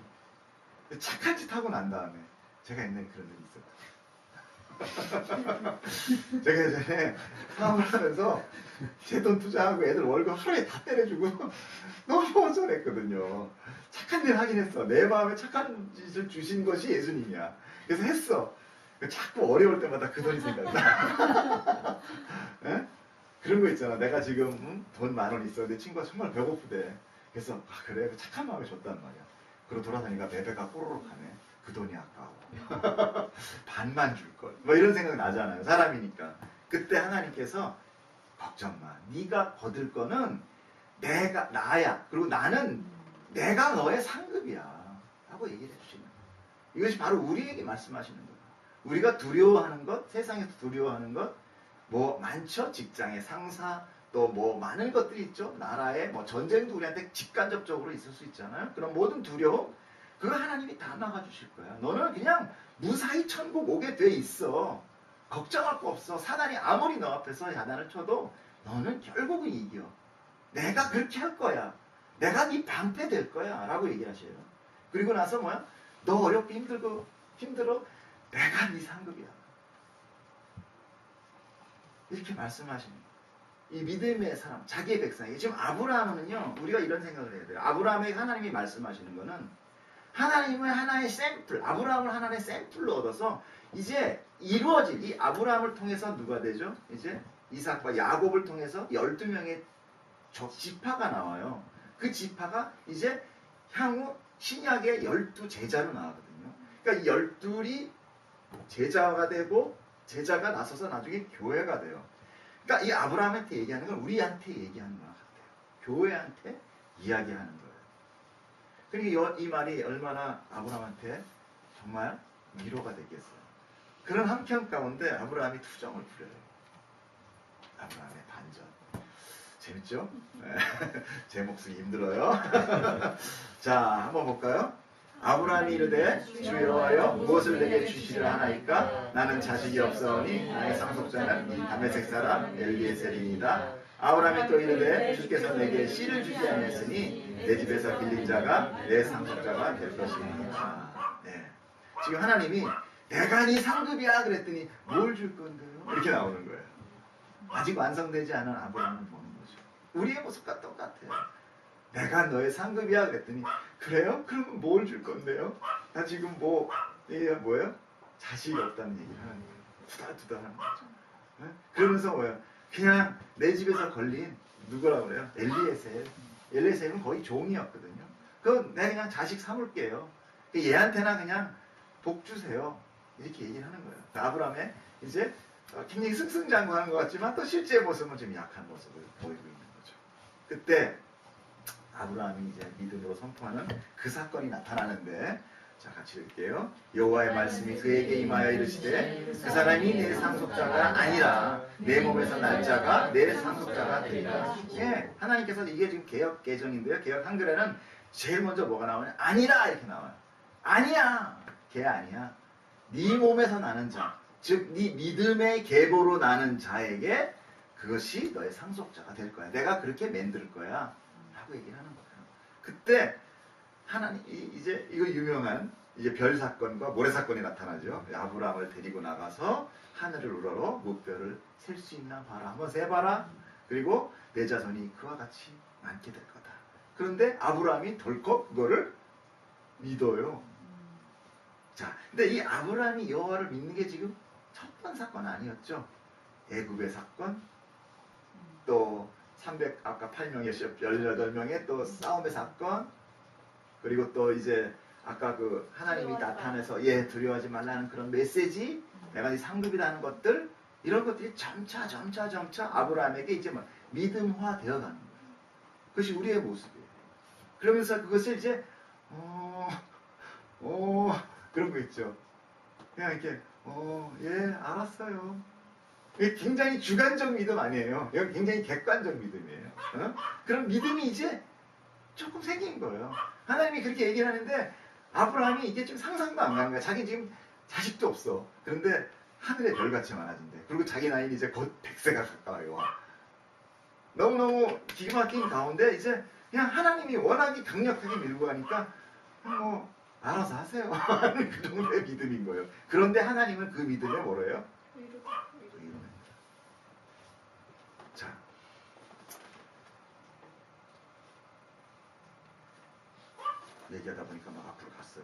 착한 짓 하고 난 다음에 제가 옛날에 그런 일이 있었다. 제가 예전에 사업을 하면서 제 돈 투자하고 애들 월급 하루에 다 때려주고 너무 허전했거든요. 착한 일 하긴 했어. 내 마음에 착한 짓을 주신 것이 예수님이야. 그래서 했어. 자꾸 어려울 때마다 그 돈이 생각나. 에? 그런 거 있잖아. 내가 지금 돈 10,000원 있어. 내 친구가 정말 배고프대. 그래서 그래 착한 마음에 줬단 말이야. 그러고 돌아다니까 내 배가 꼬르륵 하네. 그 돈이 아까워. 반만 줄걸. 뭐 이런 생각 나잖아요. 사람이니까. 그때 하나님께서 걱정 마. 네가 거둘 거는 나야. 그리고 나는 내가 너의 상급이야. 라고 얘기를 해주시는 거예요. 이것이 바로 우리에게 말씀하시는 거예요. 우리가 두려워하는 것, 세상에서 두려워하는 것, 뭐 많죠. 직장의 상사, 또 뭐 많은 것들이 있죠. 나라에 뭐 전쟁도 우리한테 직간접적으로 있을 수 있잖아요. 그런 모든 두려움, 그거 하나님이 다 막아주실 거야. 너는 그냥 무사히 천국 오게 돼 있어. 걱정할 거 없어. 사단이 아무리 너 앞에서 야단을 쳐도 너는 결국은 이겨. 내가 그렇게 할 거야. 내가 네 방패 될 거야. 라고 얘기하셔요. 그리고 나서 뭐야? 너 어렵고 힘들어. 내가 네 상급이야. 이렇게 말씀하시는 거예요. 이 믿음의 사람, 자기의 백성에게. 지금 아브라함은요, 우리가 이런 생각을 해야 돼요. 아브라함에게 하나님이 말씀하시는 거는 하나님을 하나의 샘플, 아브라함을 하나의 샘플로 얻어서 이제 이루어질 이 아브라함을 통해서 누가 되죠? 이제 이삭과 야곱을 통해서 12명의 지파가 나와요. 그 지파가 이제 향후 신약의 12제자로 나오거든요. 그러니까 이 12이 제자가 되고 제자가 나서서 나중에 교회가 돼요. 그러니까 이 아브라함한테 얘기하는 건 우리한테 얘기하는 것 같아요. 교회한테 이야기하는 거예요. 그러니까 이 말이 얼마나 아브라함한테 정말 위로가 되겠어요. 그런 한편 가운데 아브라함이 투정을 부려요. 아브라함의 반전. 재밌죠? 네. 제 목소리 힘들어요. 자, 한번 볼까요? 아브라함이 이르되 주 여호와여 무엇을 내게 주시려 하나이까? 나는 자식이 없사오니 나의 상속자는 이 다메섹 사람 엘리에셀이니이다. 아브라함이 또 이르되 주께서 내게 씨를 주지 아니했으니 내 집에서 빌린 자가 내 상속자가 될 것이니이다. 네. 지금 하나님이 내가 네 상급이야 그랬더니 뭘 줄 건데요? 이렇게 나오는 거예요. 아직 완성되지 않은 아브라함을 보는 거죠. 우리의 모습과 똑같아요. 내가 너의 상급이야 그랬더니 그래요? 그러면 뭘 줄 건데요? 나 지금 이게 뭐예요? 자식이 없다는 얘기를 하는 거예요. 투덜투덜하는 거죠. 네? 그러면서 뭐예요? 그냥 내 집에서 걸린 누구라고 그래요? 엘리에셀은 거의 종이었거든요. 그건 내가 그냥 자식 삼을게요. 얘한테나 그냥 복 주세요. 이렇게 얘기를 하는 거예요. 아브라함의 이제 굉장히 승승장구하는 것 같지만 또 실제 모습은 좀 약한 모습을 보이고 있는 거죠. 그때 아브라함이 이제 믿음으로 선포하는 그 사건이 나타나는데, 자 같이 읽게요. 여호와의 말씀이 그에게 임하여 이르시되 그 사람이 내 상속자가 아니라 내 몸에서 날 자가 내 상속자가 되리라. 예, 하나님께서 이게 지금 개역 개정인데요. 개역 한글에는 제일 먼저 뭐가 나오냐? 아니라 이렇게 나와요. 아니야, 걔 아니야. 네 몸에서 나는 자, 즉 네 믿음의 계보로 나는 자에게 그것이 너의 상속자가 될 거야. 내가 그렇게 만들 거야. 라고 얘기를 하는 거예요. 그때 하나님 이제 이거 유명한 이제 별 사건과 모래 사건이 나타나죠. 아브라함을 데리고 나가서 하늘을 우러러 무별을 셀 수 있나 봐라. 한번 세봐라. 그리고 내 자손이 그와 같이 많게 될 거다. 그런데 아브라함이 덜컥 그거를 믿어요. 자, 근데 이 아브라함이 여호와를 믿는 게 지금 첫 번 사건 아니었죠. 애굽의 사건, 또 300 아까 8명의 18명의 또 싸움의 사건, 그리고 또 이제 아까 그 하나님이 나타나서 두려워하지 말라는 그런 메시지, 내가 네 상급이라는 것들, 이런 것들이 점차 아브라함에게 이제 뭐 믿음화 되어가는 거예요. 그것이 우리의 모습이에요. 그러면서 그것을 이제 그런 거 있죠. 그냥 이렇게 알았어요. 이게 굉장히 주관적 믿음 아니에요. 이건 굉장히 객관적 믿음이에요. 그런 믿음이 이제 조금 생긴 거예요. 하나님이 그렇게 얘기를 하는데 아브라함이 이게 좀 상상도 안 가는 거야. 자기 지금 자식도 없어. 그런데 하늘에 별같이 많아진대. 그리고 자기 나이는 이제 곧 100세가 가까워요. 너무너무 기가 막힌 가운데 이제 그냥 하나님이 워낙에 강력하게 밀고 가니까 뭐 알아서 하세요. 그 정도의 믿음인 거예요. 그런데 하나님은 그 믿음에 뭐래요? 자, 얘기하다 보니까 막 앞으로 갔어요.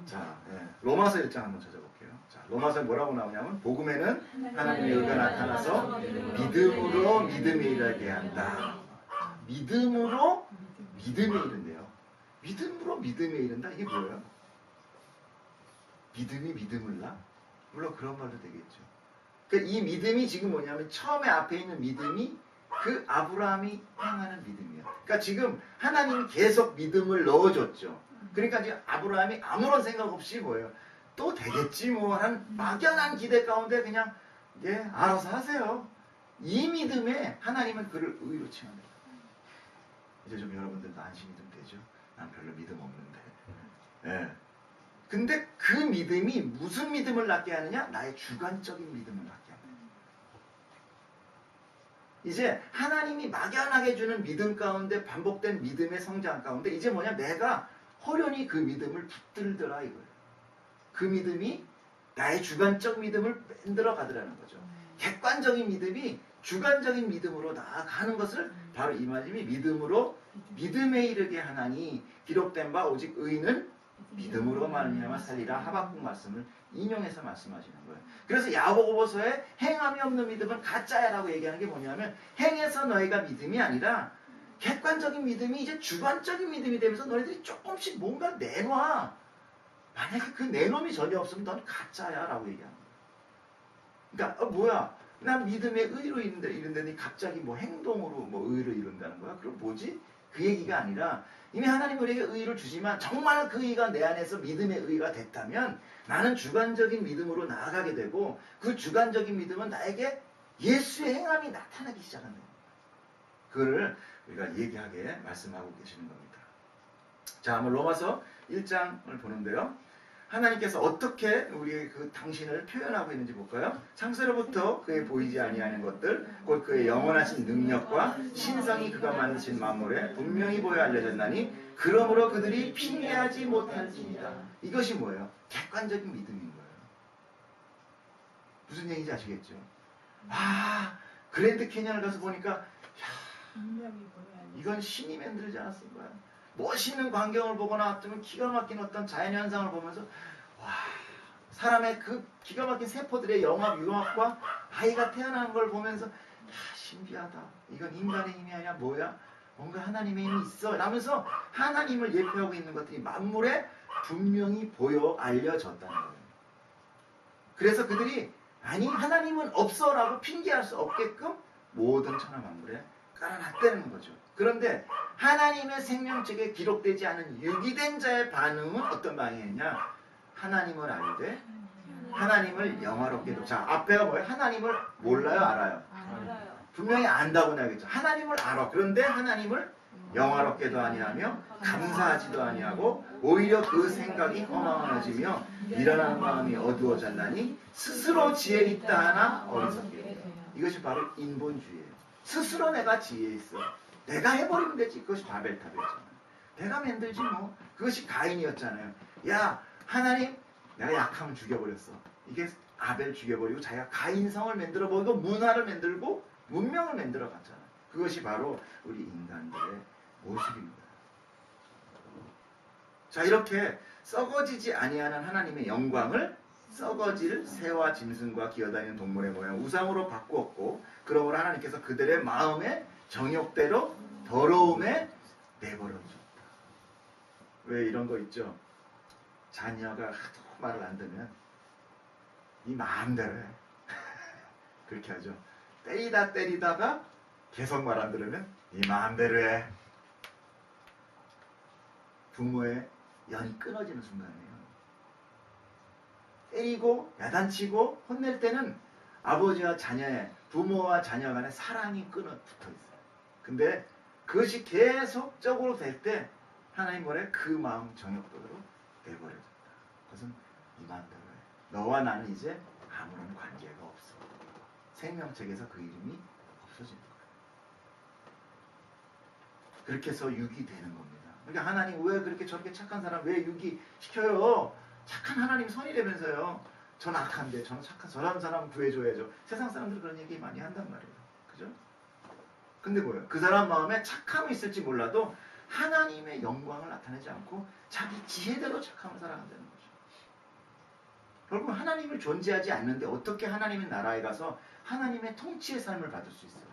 자, 로마서 1장 한번 찾아볼게요. 자, 로마서에 뭐라고 나오냐면 복음에는 하나님의 의가 나타나서 믿음으로 믿음에 이르게 한다. 믿음으로 믿음에 이른대요. 믿음으로 믿음에 이른다? 이게 뭐예요? 믿음이 믿음을 낳아? 물론 그런 말도 되겠죠. 그러니까 이 믿음이 지금 뭐냐면 처음에 앞에 있는 믿음이 그 아브라함이 행하는 믿음이에요. 그러니까 지금 하나님이 계속 믿음을 넣어줬죠. 그러니까 지금 아브라함이 아무런 생각 없이 뭐예요? 또 되겠지 뭐 한 막연한 기대 가운데 그냥 알아서 하세요. 이 믿음에 하나님은 그를 의로 칭합니다. 이제 좀 여러분들도 안심이 좀 되죠? 난 별로 믿음 없는데. 근데 그 믿음이 무슨 믿음을 낳게 하느냐? 나의 주관적인 믿음을 낳게 합니다. 이제 하나님이 막연하게 주는 믿음 가운데 반복된 믿음의 성장 가운데 이제 뭐냐? 내가 호련히 그 믿음을 붙들더라 이거예요. 그 믿음이 나의 주관적 믿음을 만들어 가더라는 거죠. 객관적인 믿음이 주관적인 믿음으로 나아가는 것을 바로 이 말씀이 믿음으로 믿음에 이르게 하나니 기록된 바 오직 의인은 믿음으로 말미암아 살리라. 하박국 말씀을 인용해서 말씀하시는 거예요. 그래서 야고보서에 행함이 없는 믿음은 가짜야라고 얘기하는 게 뭐냐면 행해서 너희가 믿음이 아니라 객관적인 믿음이 이제 주관적인 믿음이 되면서 너희들이 조금씩 뭔가 내놔. 만약에 그 내놈이 전혀 없으면 넌 가짜야라고 얘기하는 거예요. 그러니까 뭐야? 난 믿음에 의로 이른다니 갑자기 뭐 행동으로 뭐 의로 이룬다는 거야? 그럼 뭐지? 그 얘기가 아니라 이미 하나님 우리에게 의를 주지만 정말 그 의가 내 안에서 믿음의 의가 됐다면 나는 주관적인 믿음으로 나아가게 되고 그 주관적인 믿음은 나에게 예수의 행함이 나타나기 시작한다. 그거를 우리가 얘기하게 말씀하고 계시는 겁니다. 자, 한번 로마서 1장을 보는데요. 하나님께서 어떻게 우리의 그 당신을 표현하고 있는지 볼까요? 창세로부터 그의 보이지 아니하는 것들 곧 그의 영원하신 능력과 신성이 그가 만드신 만물에 분명히 보여 알려졌나니 그러므로 그들이 핑계하지 못할지니라. 이것이 뭐예요? 객관적인 믿음인 거예요. 무슨 얘기인지 아시겠죠? 그랜드 캐니언을 가서 보니까 이건 신이 만들지 않았을까요? 멋있는 광경을 보거나 어쩌면 기가 막힌 어떤 자연현상을 보면서 사람의 그 기가 막힌 세포들의 융합과 아이가 태어나는 걸 보면서 신비하다. 이건 인간의 힘이 아니라 뭐야? 뭔가 하나님의 힘이 있어. 라면서 하나님을 예표하고 있는 것들이 만물에 분명히 보여 알려졌다는 거예요. 그래서 그들이 아니 하나님은 없어 라고 핑계할 수 없게끔 모든 천하 만물에 깔아놨다는 거죠. 그런데 하나님의 생명책에 기록되지 않은 유기된 자의 반응은 어떤 방향이냐? 하나님을 알되 하나님을 영화롭게도. 자, 앞에가 뭐예요? 하나님을 몰라요, 알아요? 알아요. 분명히 안다고 해야겠죠. 하나님을 알아. 그런데 하나님을 영화롭게도 아니하며 감사하지도 아니하고 오히려 그 생각이 허망해지며 일어나는 마음이 어두워졌나니 스스로 지혜 있다 하나 어리석게 되라. 이것이 바로 인본주의예요. 스스로 내가 지혜 있어. 내가 해버리면 되지. 그것이 바벨탑이었잖아요. 내가 만들지 뭐. 그것이 가인이었잖아요. 야, 하나님, 내가 약하면 죽여버렸어. 이게 아벨 죽여버리고 자기가 가인성을 만들어버리고 문화를 만들고 문명을 만들어 갔잖아요. 그것이 바로 우리 인간들의 모습입니다. 자, 이렇게 썩어지지 아니하는 하나님의 영광을 썩어질 새와 짐승과 기어다니는 동물의 모양 우상으로 바꾸었고, 그러므로 하나님께서 그들의 마음의 정욕대로 더러움에 내버려두셨다. 왜 이런 거 있죠? 자녀가 하도 말을 안 듣면 이 마음대로 해. 그렇게 하죠. 때리다가 계속 말 안 들으면 이 마음대로 해. 부모의 연이 끊어지는 순간이에요. 때리고 야단치고 혼낼 때는 아버지와 자녀의, 부모와 자녀 간의 사랑이 붙어 있어요. 근데 그것이 계속적으로 될 때 하나님 뭐래? 그 마음 정욕도로 내버려졌다. 그것은 이 마음대로 해. 너와 나는 이제 아무런 관계가 없어. 생명책에서 그 이름이 없어지는 거예요. 그렇게 해서 유기되는 겁니다. 그러니까 하나님 왜 그렇게 저렇게 착한 사람 왜 유기시켜요? 착한 하나님 선이라면서요. 전 악한데 저는 착한 저런 사람 구해줘야죠. 세상 사람들 그런 얘기 많이 한단 말이에요. 그죠? 근데 뭐예요? 그 사람 마음에 착함이 있을지 몰라도 하나님의 영광을 나타내지 않고 자기 지혜대로 착함을 살아간다는 거죠. 결국 하나님을 존재하지 않는데 어떻게 하나님의 나라에 가서 하나님의 통치의 삶을 받을 수 있어요?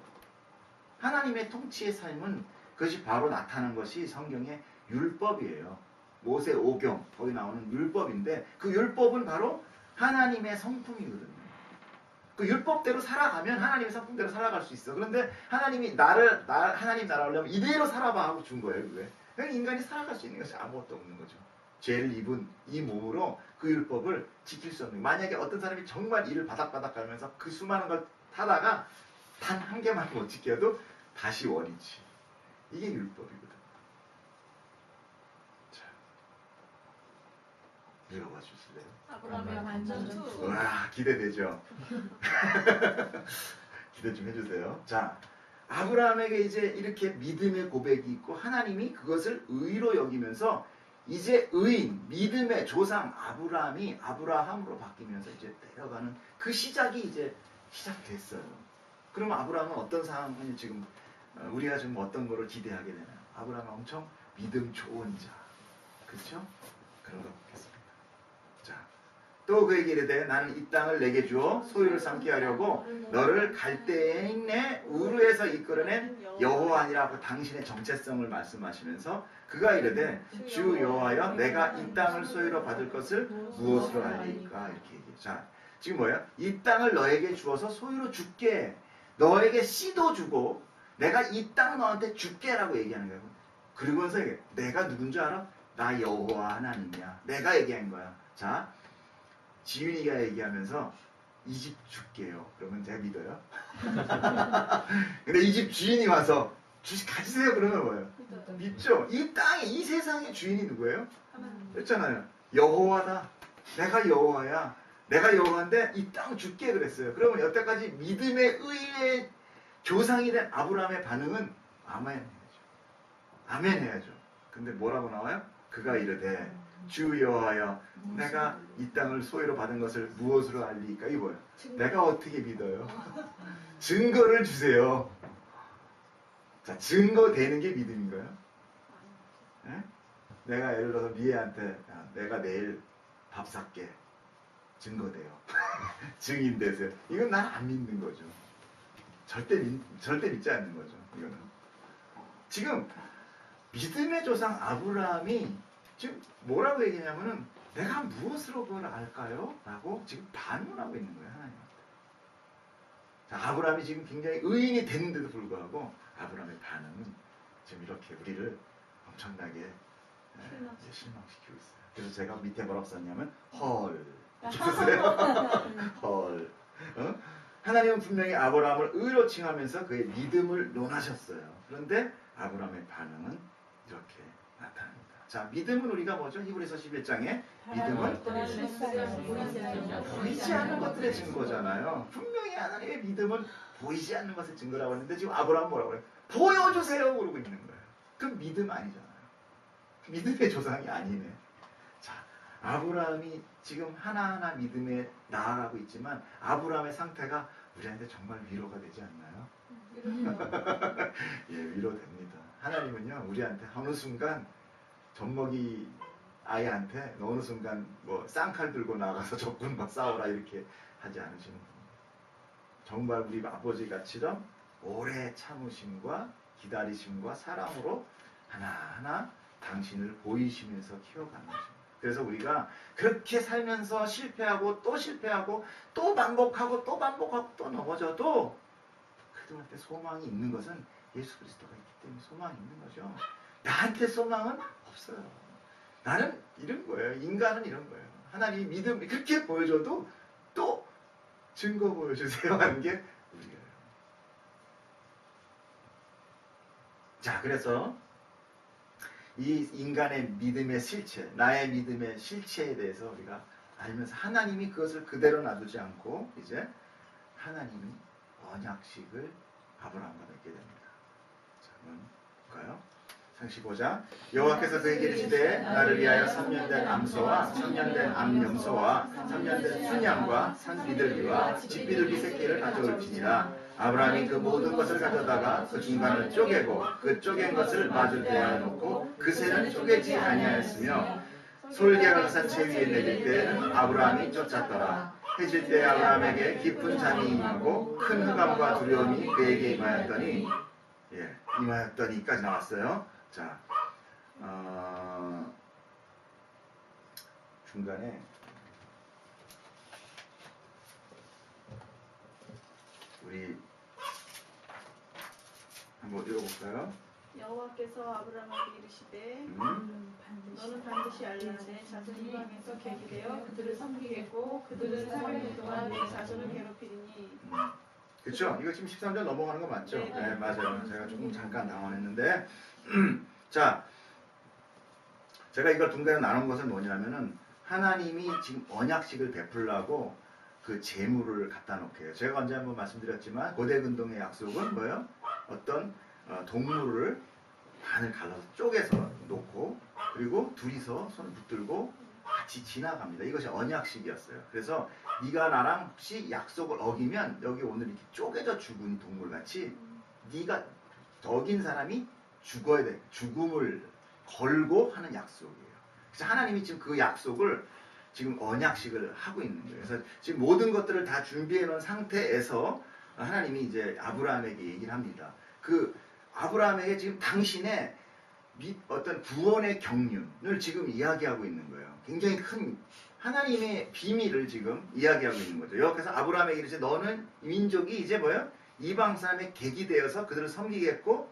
하나님의 통치의 삶은 그것이 바로 나타나는 것이 성경의 율법이에요. 모세 오경 거기 나오는 율법인데 그 율법은 바로 하나님의 성품이거든요. 그 율법대로 살아가면 하나님의 성품대로 살아갈 수 있어. 그런데 하나님이 하나님 나라 오려면 이대로 살아봐 하고 준 거예요. 왜? 그냥 인간이 살아갈 수 있는 것이 아무것도 없는 거죠. 죄를 입은 이 몸으로 그 율법을 지킬 수 없는. 만약에 어떤 사람이 정말 이를 바닥바닥 가면서 그 수많은 걸 타다가 단 한 개만 못 지켜도 다시 원이지. 이게 율법이거든. 자, 읽어봐 주실래요? 아브라함의 완전 투. 와, 기대되죠? 기대 좀 해주세요. 자, 아브라함에게 이제 이렇게 믿음의 고백이 있고 하나님이 그것을 의로 여기면서 이제 의인, 믿음의 조상 아브라함이 아브라함으로 바뀌면서 이제 내려가는 그 시작이 이제 시작됐어요. 그럼 아브라함은 어떤 상황이 지금 우리가 지금 어떤 거를 기대하게 되나요? 아브라함은 엄청 믿음 좋은 자. 그렇죠? 그런 거 보겠습니다. 자, 또 그에게 이르되 나는 이 땅을 내게 주어 소유를 삼게 하려고 너를 갈대인의 우르에서 이끌어낸 여호와니라 하고 당신의 정체성을 말씀하시면서 그가 이르되 주 여호와여 내가 이 땅을 소유로 받을 것을 무엇으로 알리까 이렇게 얘기해요. 자, 지금 뭐예요? 이 땅을 너에게 주어서 소유로 줄게. 너에게 씨도 주고 내가 이 땅 너한테 줄게라고 얘기하는 거예요. 그러면서 내가 누군 줄 알아? 나 여호와 하나님이야. 내가 얘기한 거야. 자, 지윤이가 얘기하면서 이 집 줄게요. 그러면 제가 믿어요? 근데 이 집 주인이 와서 주식 가지세요. 그러면 뭐예요? 믿죠? 이 땅의 이 세상의 주인이 누구예요? 그랬잖아요. 여호와다. 내가 여호와야. 내가 여호와인데 이 땅 줄게 그랬어요. 그러면 여태까지 믿음의 의의 조상이 된 아브라함의 반응은 아멘 해야죠. 아멘 해야죠. 근데 뭐라고 나와요? 그가 이르되 주 여호와여 내가 이 땅을 소유로 받은 것을 무엇으로 알리까? 이 뭐예요? 내가 어떻게 믿어요? 증거를 주세요. 자, 증거 되는 게 믿음인가요? 네? 내가 예를 들어서 미애한테 내가 내일 밥 살게. 증거돼요. 증인 되세요. 이건 난 안 믿는 거죠. 절대 믿지 않는 거죠. 이거는. 지금 믿음의 조상 아브라함이 지금 뭐라고 얘기냐면은 내가 무엇으로 그걸 알까요? 라고 지금 반문하고 있는 거예요. 하나님한테. 자, 아브라함이 지금 굉장히 의인이 됐는데도 불구하고 아브라함의 반응은 지금 이렇게 우리를 엄청나게 이제 실망시키고 있어요. 그래서 제가 밑에 뭐라고 썼냐면 헐 썼어요. 헐. 어? 하나님은 분명히 아브라함을 의로 칭하면서 그의 믿음을 논하셨어요. 그런데 아브라함의 반응은 이렇게 나타납니다. 자, 믿음은 우리가 뭐죠? 히브리서 11장에 믿음은 보이지 않는 것들의 증거잖아요. 분명히 하나님의 믿음은 보이지 않는 것의 증거라고 했는데 지금 아브라함은 뭐라고 그래요? 보여주세요! 그러고 있는 거예요. 그럼 믿음 아니잖아요. 믿음의 조상이 아니네. 자, 아브라함이 지금 하나하나 믿음에 나아가고 있지만 아브라함의 상태가 우리한테 정말 위로가 되지 않나요? 예, 위로됩니다. 하나님은요, 우리한테 어느 순간 젖먹이 아이한테 어느 순간 뭐 쌍칼 들고 나가서 적군과 싸워라 이렇게 하지 않으시는 분입니다. 정말 우리 아버지 같이럼 오래 참으심과 기다리심과 사랑으로 하나하나 당신을 보이시면서 키워가는 것입니다. 그래서 우리가 그렇게 살면서 실패하고 또 실패하고 또 반복하고 또 반복하고 또 넘어져도 그래도 한테 소망이 있는 것은 예수 그리스도가 있기 때문에 소망이 있는 거죠. 나한테 소망은 없어요. 나는 이런 거예요. 인간은 이런 거예요. 하나님이 믿음 그렇게 보여줘도 또 증거 보여주세요 하는 게 우리예요. 자, 그래서 이 인간의 믿음의 실체, 나의 믿음의 실체에 대해서 우리가 알면서 하나님이 그것을 그대로 놔두지 않고 이제 하나님이 언약식을 아브라함과 맺게 됩니다. 자, 한번 볼까요? 35장 여호와께서 그에게 이르시되 나를 위하여 3년 된 암소와 3년 된 암염소와 3년 된 순양과 산비둘기와 집비둘기 새끼를 가져올지니라. 아브라함이 그 모든 것을 가져다가 그 중간을 쪼개고 그 쪼갠 것을 마주 대하여 놓고 그 새는 쪼개지 아니하였으며 솔개가 그 산채 위에 내릴 때에는 아브라함이 쫓았더라. 해질 때 아브라함에게 깊은 잠이 임하고 큰 흑암과 두려움이 그에게 임하였더니 임하였더니까지 나왔어요. 자, 중간에 우리 한번 읽어볼까요? 여호와께서 아브라함에게 이르시되 너는 반드시 알라 내 자손이 이방에서 객이 되어 그들을 섬기겠고 그들은 400년 동안 내 자손을 괴롭히리니. 그렇죠? 이거 지금 13절 넘어가는 거 맞죠? 네, 네, 맞아요. 제가 조금 잠깐 당황했는데 자, 제가 이걸 중간에 나눈 것은 뭐냐면은 하나님이 지금 언약식을 베풀라고 그 재물을 갖다 놓게요. 제가 언제 한번 말씀드렸지만 고대 근동의 약속은 뭐예요? 어떤 동물을 반을 갈라서 쪼개서 놓고 그리고 둘이서 손을 붙들고 같이 지나갑니다. 이것이 언약식이었어요. 그래서 네가 나랑 혹시 약속을 어기면 여기 오늘 이렇게 쪼개져 죽은 동물같이 네가 어긴 사람이 죽어야 돼. 죽음을 걸고 하는 약속이에요. 그래서 하나님이 지금 그 약속을 지금 언약식을 하고 있는 거예요. 그래서 지금 모든 것들을 다 준비해 놓은 상태에서 하나님이 이제 아브라함에게 얘기를 합니다. 그 아브라함에게 지금 당신의 어떤 구원의 경륜을 지금 이야기하고 있는 거예요. 굉장히 큰 하나님의 비밀을 지금 이야기하고 있는 거죠. 여기서 아브라함에게 이르시되 너는 민족이 이제 뭐예요? 이방 사람의 객이 되어서 그들을 섬기겠고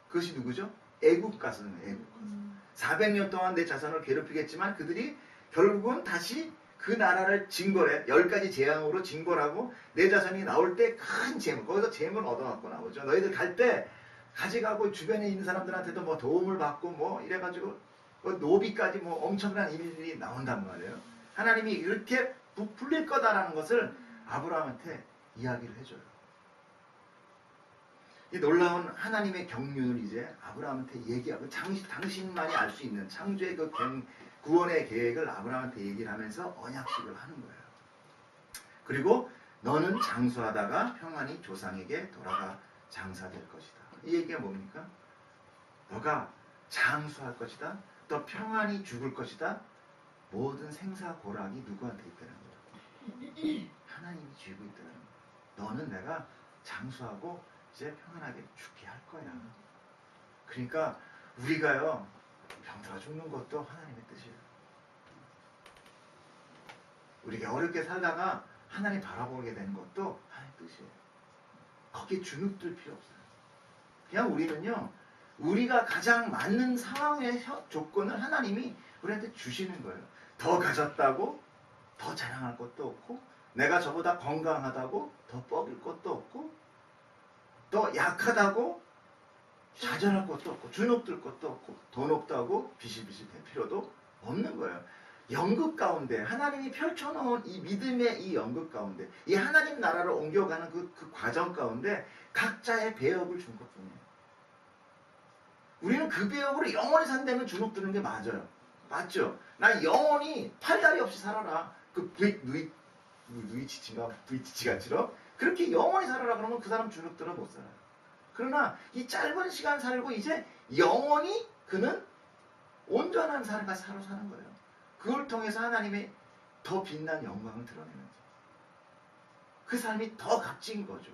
그것이 누구죠? 애국 가서는 애국 가서 400년 동안 내 자손을 괴롭히겠지만 그들이 결국은 다시 그 나라를 징벌해 10가지 재앙으로 징벌하고 내 자손이 나올 때 큰 재물 거기서 재물 얻어갖고 나오죠. 너희들 갈 때 가져가고 주변에 있는 사람들한테도 뭐 도움을 받고 뭐 이래가지고 노비까지 뭐 엄청난 일들이 나온단 말이에요. 하나님이 이렇게 부풀릴 거다라는 것을 아브라함한테 이야기를 해줘요. 이 놀라운 하나님의 경륜을 이제 아브라함한테 얘기하고 당신만이 알 수 있는 창조의 그 구원의 계획을 아브라함한테 얘기를 하면서 언약식을 하는 거예요. 그리고 너는 장수하다가 평안히 조상에게 돌아가 장사될 것이다. 이 얘기가 뭡니까? 너가 장수할 것이다. 또 평안히 죽을 것이다. 모든 생사고락이 누구한테 있다는 거야? 하나님이 쥐고 있다는 거야. 너는 내가 장수하고 이제 평안하게 죽게 할 거야. 그러니까 우리가요 병들어 죽는 것도 하나님의 뜻이에요. 우리가 어렵게 살다가 하나님 바라보게 되는 것도 하나님의 뜻이에요. 거기에 주눅들 필요 없어요. 그냥 우리는요 우리가 가장 맞는 상황의 조건을 하나님이 우리한테 주시는 거예요. 더 가졌다고 더 자랑할 것도 없고, 내가 저보다 건강하다고 더 뻐길 것도 없고, 더 약하다고 좌절할 것도 없고, 주눅들 것도 없고, 더 높다고 비실비실할 필요도 없는 거예요. 연극 가운데 하나님이 펼쳐놓은 이 믿음의 이 연극 가운데, 이 하나님 나라로 옮겨가는 그 과정 가운데 각자의 배역을 준 것뿐이에요. 우리는 그 배역으로 영원히 산다면 주눅 드는 게 맞아요. 맞죠? 나 영원히 팔다리 없이 살아라. 그 V치치처럼 그렇게 영원히 살아라 그러면 그 사람 주눅 들어 못 살아요. 그러나 이 짧은 시간 살고 이제 영원히 그는 온전한 삶을 사는 거예요. 그걸 통해서 하나님의 더 빛난 영광을 드러내는 거죠. 그 삶이 더 값진 거죠.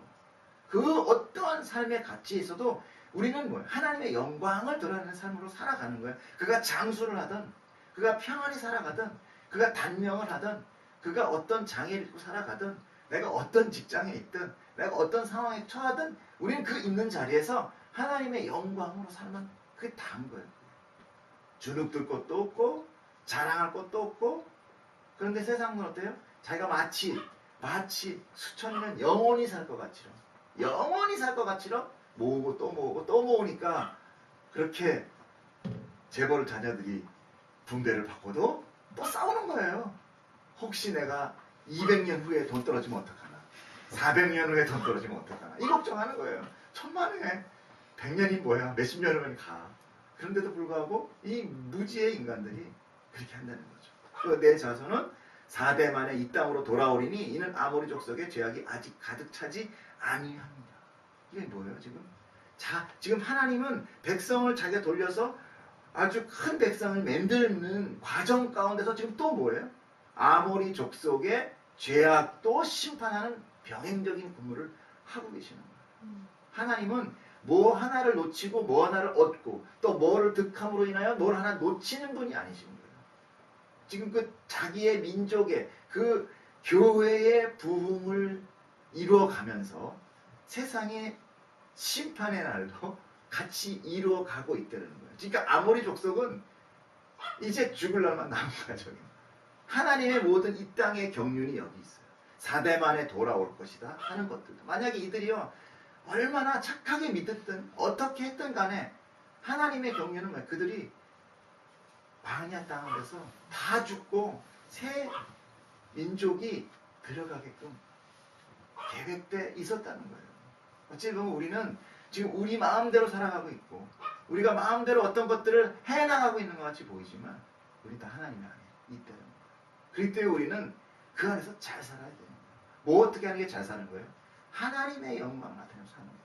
그 어떠한 삶의 가치에 있어도 우리는 뭐예요? 하나님의 영광을 드러내는 삶으로 살아가는 거예요. 그가 장수를 하든, 그가 평안히 살아가든, 그가 단명을 하든, 그가 어떤 장애를 입고 살아가든, 내가 어떤 직장에 있든, 내가 어떤 상황에 처하든, 우리는 그 있는 자리에서 하나님의 영광으로 살면 그게 다인 거예요. 주눅들 것도 없고, 자랑할 것도 없고. 그런데 세상은 어때요? 자기가 마치 수천 년 영원히 살 것 같이로, 영원히 살 것 같이로 모으고 또 모으고 또 모으니까 그렇게 재벌 자녀들이 분배를 받고도 또 싸우는 거예요. 혹시 내가 200년 후에 돈 떨어지면 어떡하나, 400년 후에 돈 떨어지면 어떡하나, 이 걱정하는 거예요. 천만에 100년이 뭐야, 몇십 년 후면 가. 그런데도 불구하고 이 무지의 인간들이 그렇게 한다는 거죠. 내 자손은 4대 만에 이 땅으로 돌아오리니 이는 아모리 족속의 죄악이 아직 가득 차지 아니합니다. 이게 뭐예요 지금? 지금 하나님은 백성을 자기가 돌려서 아주 큰 백성을 만드는 과정 가운데서 지금 또 뭐예요? 아모리 족속의 죄악도 심판하는 병행적인 근무를 하고 계시는 거예요. 하나님은 뭐 하나를 놓치고 뭐 하나를 얻고 또 뭐를 득함으로 인하여 뭘 하나 놓치는 분이 아니신 거예요. 지금 그 자기의 민족의 그 교회의 부흥을 이루어가면서 세상의 심판의 날도 같이 이루어가고 있다는 거예요. 그러니까 아모리 족속은 이제 죽을 날만 남은 가정이에요. 하나님의 모든 이 땅의 경륜이 여기 있어요. 4대 만에 돌아올 것이다 하는 것들도. 만약에 이들이요 얼마나 착하게 믿었든 어떻게 했든 간에 하나님의 경륜은 뭐예요? 그들이 광야 땅에서 다 죽고 새 민족이 들어가게끔 계획돼 있었다는 거예요. 어찌 보면 우리는 지금 우리 마음대로 살아가고 있고 우리가 마음대로 어떤 것들을 해나가고 있는 것 같이 보이지만 우리 다 하나님 안에 있다는 거예요. 그렇기 때문에 우리는 그 안에서 잘 살아야 돼요. 뭐 어떻게 하는 게 잘 사는 거예요? 하나님의 영광 나타내서 사는 거예요.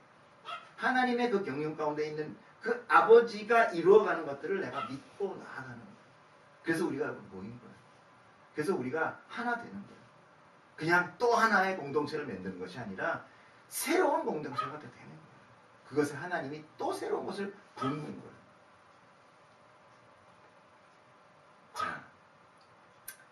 하나님의 그 경륜 가운데 있는 그 아버지가 이루어가는 것들을 내가 믿고 나아가는 거예요. 그래서 우리가 모인 거예요. 그래서 우리가 하나 되는 거예요. 그냥 또 하나의 공동체를 만드는 것이 아니라 새로운 공동체가 되는 거예요. 그것을 하나님이 또 새로운 것을 붓는 거예요. 자,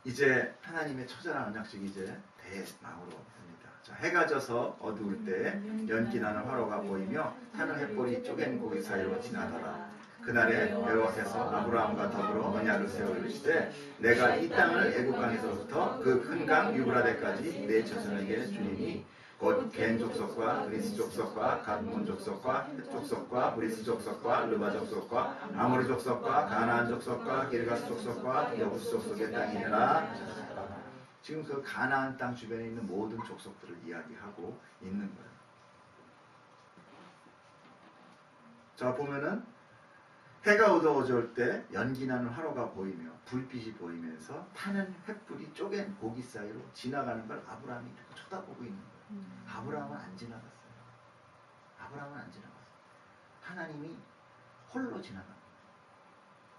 이제 하나님의 처절한 언약식이 이제 대망으로 됩니다. 자, 해가 져서 어두울 때 연기 나는 화로가 보이며 하늘 햇불이 쪼갠 고기 사이로 지나가라. 그날에 여호와께서 아브라함과 더불어 언약을 세워 이르시되 내가 이 땅을 애굽 강에서부터 그 큰 강 유브라데까지 내 자손에게 주리니 곧 겐 족속과 그리스 족속과 gad몬 족속과 헷 족속과 브리스 족속과 르바 족속과 아모리 족속과 가나안 족속과 기르가스 족속과 여부스 족속의 땅이니라. 지금 그 가나안 땅 주변에 있는 모든 족속들을 이야기하고 있는 거예요. 자, 보면은 해가 어두워질 때 연기나는 화로가 보이며 불빛이 보이면서 타는 횃불이 쪼갠 고기 사이로 지나가는 걸 아브라함이 이렇게 쳐다보고 있는 거예요. 아브라함은 안 지나갔어요. 아브라함은 안 지나갔어요. 하나님이 홀로 지나간 거예요.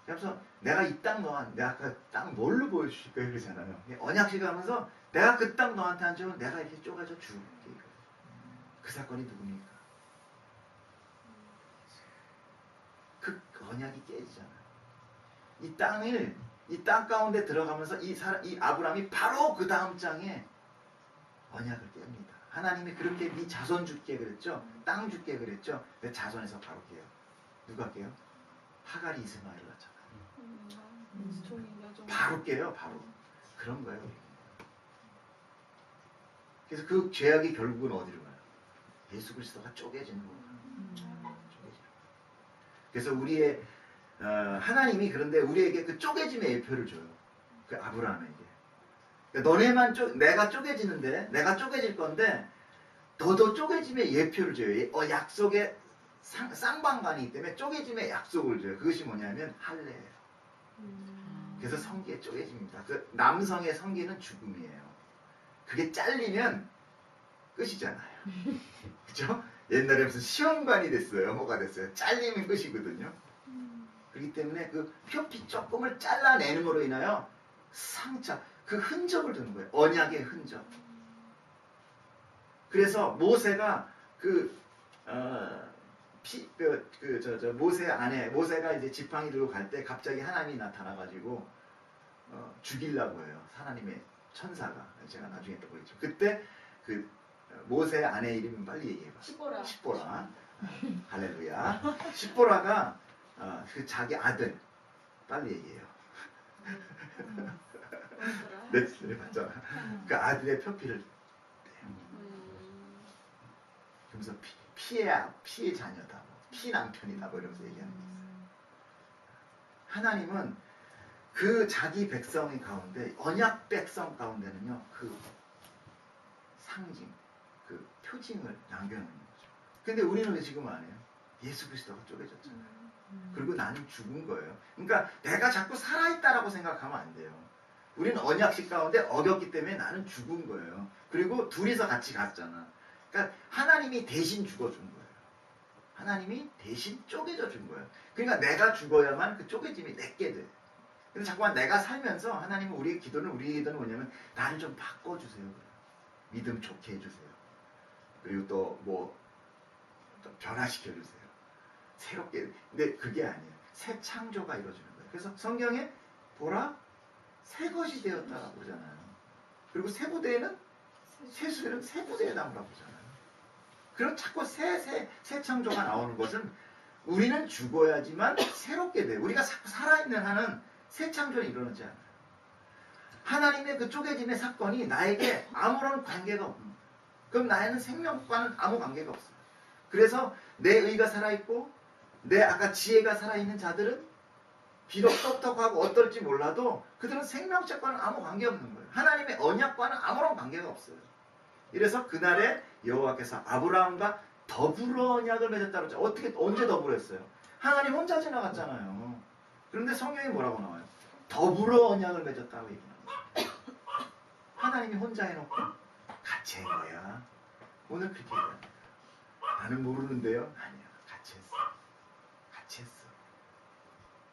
그래서 내가 이 땅 내가 그 땅 뭘로 보여주실 거예요? 그러잖아요. 언약식 하면서 내가 그 땅 너한테 안 주면 내가 이렇게 쪼가져 죽을게. 그 사건이 누굽니까? 그 언약이 깨지잖아요. 이 땅 가운데 들어가면서 이 아브라함이 바로 그 다음 장에 언약을 깹니다. 하나님이 그렇게 네 자손 줄게 그랬죠? 땅 줄게 그랬죠? 내 자손에서 바로 깨요. 누가 깨요? 하갈이 이스마엘을 낳잖아요. 종이 여종. 바로 깨요, 바로. 그런 거예요. 그래서 그 죄악이 결국은 어디로 가요? 예수 그리스도가 쪼개지는 거예요. 쪼개지는. 그래서 우리의 하나님이 그런데 우리에게 그 쪼개짐의 예표를 줘요. 그 아브라함에게. 그러니까 너네만 내가 쪼개지는데, 내가 쪼개질 건데, 너도 쪼개짐의 예표를 줘요. 약속의 쌍방간이기 때문에 쪼개짐의 약속을 줘요. 그것이 뭐냐면 할례예요. 그래서 성기에 쪼개집니다. 그 남성의 성기는 죽음이에요. 그게 잘리면 끝이잖아요. 그죠? 옛날에 무슨 시험관이 됐어요. 뭐가 됐어요? 잘리면 끝이거든요. 그렇기 때문에 그 표피 조금을 잘라내는으로 인하여 상처, 그 흔적을 두는 거예요. 언약의 흔적. 그래서 모세가 모세 아내, 모세가 이제 지팡이 들고 갈 때 갑자기 하나님이 나타나가지고 죽이려고 해요. 하나님의 천사가. 제가 나중에 또 보겠죠. 그때 그 모세 아내 이름은 빨리 얘기해봐. 십보라. 할렐루야. 십보라가 그 자기 아들 빨리 얘기해요. 네, 맞잖아. 그 아들의 표피를 그러면서 피의 자녀다, 피 남편이다, 뭐 이러면서 얘기하는 거예요. 하나님은 그 자기 백성의 가운데, 언약 백성 가운데는요, 그 상징, 그 표징을 남겨놓는 거죠. 근데 우리는 왜 지금 안 해요? 예수 그리스도가 쪼개졌잖아요. 그리고 나는 죽은 거예요. 그러니까 내가 자꾸 살아있다라고 생각하면 안 돼요. 우리는 언약식 가운데 어겼기 때문에 나는 죽은 거예요. 그리고 둘이서 같이 갔잖아. 그러니까 하나님이 대신 죽어준 거예요. 하나님이 대신 쪼개져 준 거예요. 그러니까 내가 죽어야만 그 쪼개짐이 내게 돼. 그래서 자꾸만 내가 살면서 하나님은 우리의 기도는 뭐냐면 나를 좀 바꿔주세요. 믿음 좋게 해주세요. 그리고 또 뭐 변화시켜주세요. 새롭게. 근데 그게 아니에요. 새 창조가 이루어지는 거예요. 그래서 성경에 보라 새 것이 되었다라고 그러잖아요. 그리고 새 부대에는 새수에는 새 부대에 나오라고 그러잖아요. 그럼 자꾸 새 창조가 나오는 것은 우리는 죽어야지만 새롭게 돼요. 우리가 살아있는 한은 새 창조는 일어나지 않아요. 하나님의 그 쪼개짐의 사건이 나에게 아무런 관계가 없는 거예요. 그럼 나에는 생명과는 아무 관계가 없어요. 그래서 내 의가 살아있고 내 아까 지혜가 살아있는 자들은 비록 똑똑하고 어떨지 몰라도 그들은 생명책과는 아무 관계없는 거예요. 하나님의 언약과는 아무런 관계가 없어요. 이래서 그날에 여호와께서 아브라함과 더불어 언약을 맺었다고 했죠. 언제 더불어 했어요? 하나님 혼자 지나갔잖아요. 그런데 성경이 뭐라고 나와요? 더불어 언약을 맺었다고 얘기합니다. 하나님이 혼자 해놓고 같이 한 거야. 오늘 그렇게 얘기합니다. 나는 모르는데요. 아니야. 같이 했어. 같이 했어.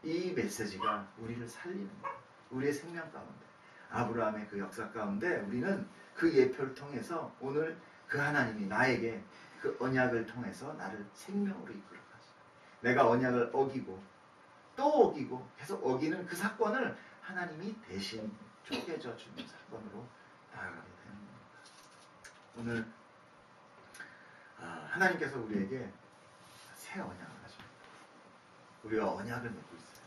이 메시지가 우리를 살리는 거예요. 우리의 생명 가운데. 아브라함의 그 역사 가운데 우리는 그 예표를 통해서 오늘 그 하나님이 나에게 그 언약을 통해서 나를 생명으로 이끌어가죠. 내가 언약을 어기고 또 어기고 계속 어기는 그 사건을 하나님이 대신 쪼개져 주는 사건으로 나아가게 되는 겁니다. 오늘 하나님께서 우리에게 새 언약을 하십니다. 우리가 언약을 맺고 있어요.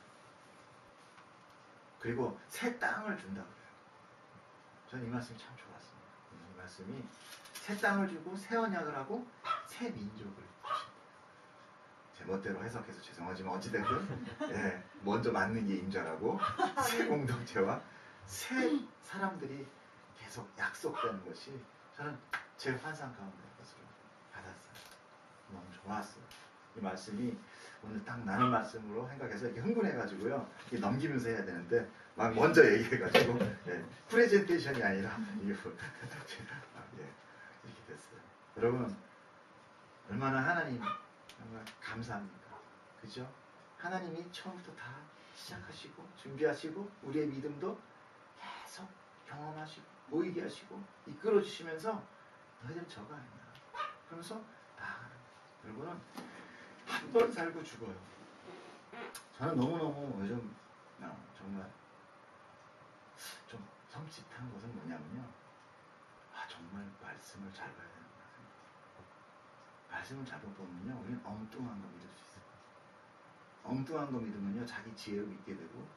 그리고 새 땅을 준다고 그래요. 저는 이 말씀이 참 좋았습니다. 이 말씀이 새 땅을 주고 새 언약을 하고 새 민족을 주십니다. 제 멋대로 해석해서 죄송하지만 어찌됐든 예, 먼저 맞는 게 임자라고 새 공동체와 새 사람들이 계속 약속되는 것이 저는 제 환상 가운데 것으로 받았어요. 너무 좋았어요. 이 말씀이 오늘 딱 나는 말씀으로 생각해서 이렇게 흥분해가지고요. 이렇게 넘기면서 해야 되는데 막 먼저 얘기해가지고 예, 프레젠테이션이 아니라 이게 예, 이렇게 됐어요. 여러분 얼마나 하나님 정말 감사합니까? 그죠? 하나님이 처음부터 다 시작하시고 준비하시고 우리의 믿음도 계속 경험하시고 보이게 하시고 이끌어 주시면서 너희들은 저거 아니야. 그러면서 나아가는 거예요. 여러분은 한 번 살고 죽어요. 저는 너무너무 요즘 정말 좀 섬찟한 것은 뭐냐면요. 정말 말씀을 잘 봐야 되는구나. 말씀을 잘 못 보면요. 우리는 엉뚱한 거 믿을 수 있어요. 엉뚱한 거 믿으면요 자기 지혜로 믿게 되고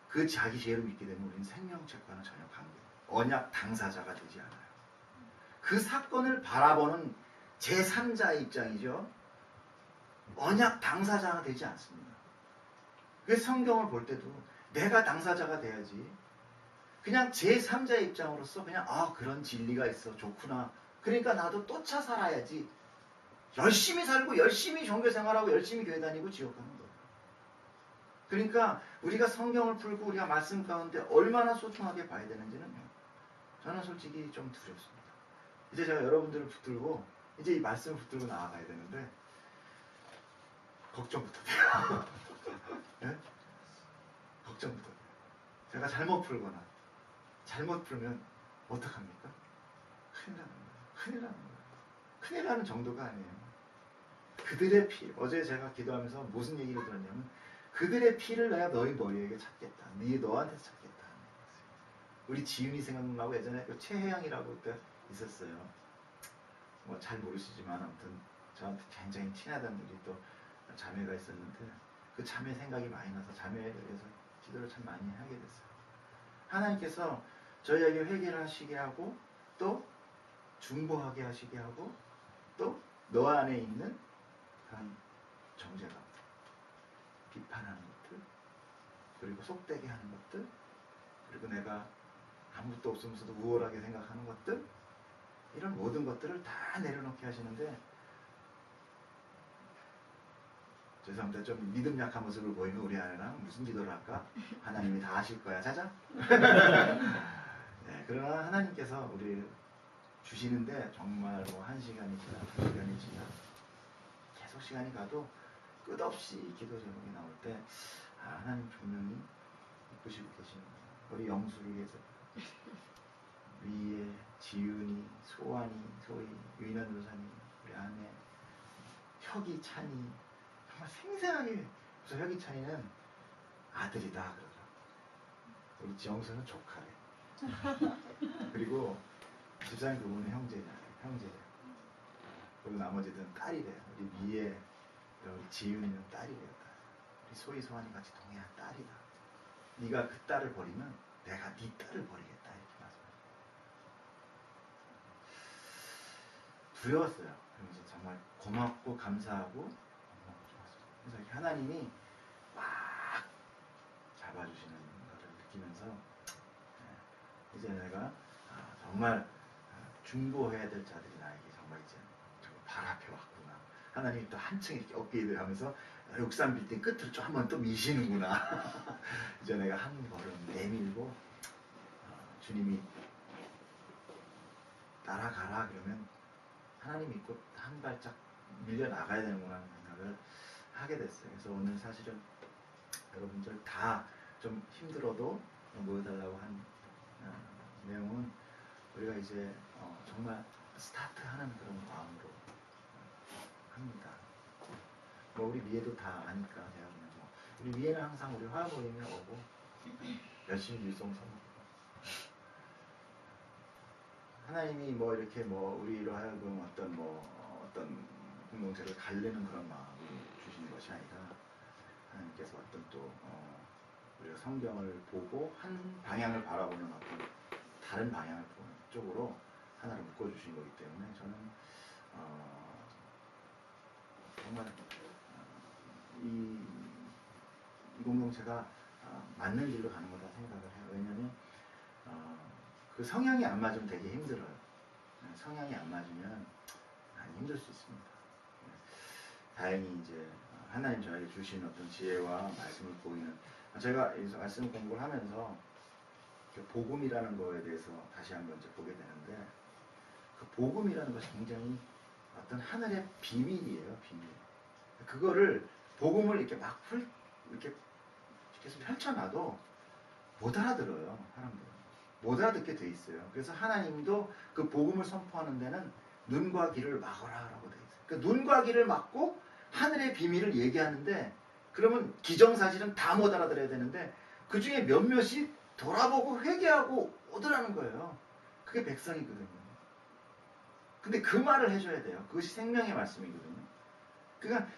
그 자기 지혜로 믿게 되면 우리는 생명책과는 전혀 관계없어요. 언약 당사자가 되지 않아요. 그 사건을 바라보는 제3자의 입장이죠. 언약 당사자가 되지 않습니다. 그래서 성경을 볼 때도 내가 당사자가 돼야지 그냥 제3자의 입장으로서 그냥 그런 진리가 있어 좋구나 그러니까 나도 쫓아 살아야지 열심히 살고 열심히 종교생활하고 열심히 교회 다니고 지옥 가는 거예요. 그러니까 우리가 성경을 풀고 우리가 말씀 가운데 얼마나 소중하게 봐야 되는지는요 저는 솔직히 좀 두렵습니다. 이제 제가 여러분들을 붙들고 이제 이 말씀을 붙들고 나아가야 되는데 걱정부터 돼요. 네? 걱정부터 돼요. 제가 잘못 풀거나 잘못 풀면 어떡합니까? 큰일 나는 거예요. 큰일 나는 거예요. 큰일 나는 정도가 아니에요. 그들의 피, 어제 제가 기도하면서 무슨 얘기를 들었냐면 그들의 피를 내가 너희 머리에게 찾겠다. 너한테 찾겠다. 우리 지윤이 생각나고 예전에 그 최혜영이라고 때 있었어요. 뭐 잘 모르시지만 아무튼 저한테 굉장히 친하던 우리 또 자매가 있었는데 그 자매 생각이 많이 나서 자매에 대해서 기도를 참 많이 하게 됐어요. 하나님께서 저희에게 회개를 하시게 하고 또 중보하게 하시게 하고 또 너 안에 있는 그런 정죄감, 비판하는 것들 그리고 속되게 하는 것들 그리고 내가 아무것도 없으면서도 우월하게 생각하는 것들 이런 모든 것들을 다 내려놓게 하시는데 죄송합니다. 좀 믿음 약한 모습을 보이는 우리 아내랑 무슨 기도를 할까? 하나님이 다 아실 거야. 자자. 네, 그러나 하나님께서 우리를 주시는데 정말 뭐 1시간이 지나 2시간이 지나 계속 시간이 가도 끝없이 기도 제목이 나올 때 하나님 분명히 이끄시고 계시는 거예요. 우리 영수를 위해서 위에 지윤이, 소환이, 소희, 유인한 도사님, 우리 아내 혁이, 찬이 정말 생생하게 그래서 혁이, 찬이는 아들이다 그러더라고요. 우리 지영수는 조카래. 그리고 집사님 그분은 형제예요. 그리고 나머지들은 딸이래요. 우리 미애, 우리 지윤이는 딸이래요. 딸. 우리 소희, 소환이 같이 동해한 딸이다. 네가 그 딸을 버리면 내가 네 딸을 버리겠다 이렇게 말씀하셨어요. 두려웠어요. 그러면서 정말 고맙고 감사하고 너무 좋았어요. 그래서 이렇게 하나님이 막 잡아주시는 것을 느끼면서 이제 내가 정말 중보해야 될 자들이 나에게 정말 이제 발 앞에 왔구나. 하나님이 또 한층 이렇게 어깨에 하면서 63빌딩 끝을 좀 한번 또 미시는구나. 이제 내가 한 걸음 내밀고 주님이 따라가라 그러면 하나님 믿고 한 발짝 밀려 나가야 되는구나 하는 생각을 하게 됐어요. 그래서 오늘 사실은 여러분들 다 좀 힘들어도 모여달라고 한 내용은 우리가 이제 정말 스타트하는 그런 마음으로 합니다. 뭐 우리 미애도 다 아니까 제가 그냥 뭐 우리 미애는 항상 우리 화요 모임에 오고 열심히 율동 섬기고 하나님이 뭐 이렇게 뭐 우리로 하여금 어떤 공동체를 갈리는 그런 마음을 주시는 것이 아니라 하나님께서 어떤 또 우리가 성경을 보고 한 방향을 바라보는 어떤 다른 방향을 보는 쪽으로 하나를 묶어주신 거기 때문에 저는 정말 이 공동체가 맞는 길로 가는 거다 생각을 해요. 왜냐하면 그 성향이 안 맞으면 되게 힘들어요. 성향이 안 맞으면 많이 힘들 수 있습니다. 다행히 이제 하나님 저에게 주신 어떤 지혜와 말씀을 보이는 제가 말씀 공부를 하면서 복음이라는 거에 대해서 다시 한번 이제 보게 되는데 그 복음이라는 것이 굉장히 어떤 하늘의 비밀이에요. 비밀. 그거를 복음을 이렇게 막 이렇게 계속 펼쳐놔도 못 알아들어요. 사람들은. 못 알아듣게 돼 있어요. 그래서 하나님도 그 복음을 선포하는 데는 눈과 귀를 막으라라고 돼 있어요. 그러니까 눈과 귀를 막고 하늘의 비밀을 얘기하는데 그러면 기정사실은 다 못 알아들어야 되는데 그 중에 몇몇이 돌아보고 회개하고 오더라는 거예요. 그게 백성이거든요. 근데 그 말을 해줘야 돼요. 그것이 생명의 말씀이거든요. 그러니까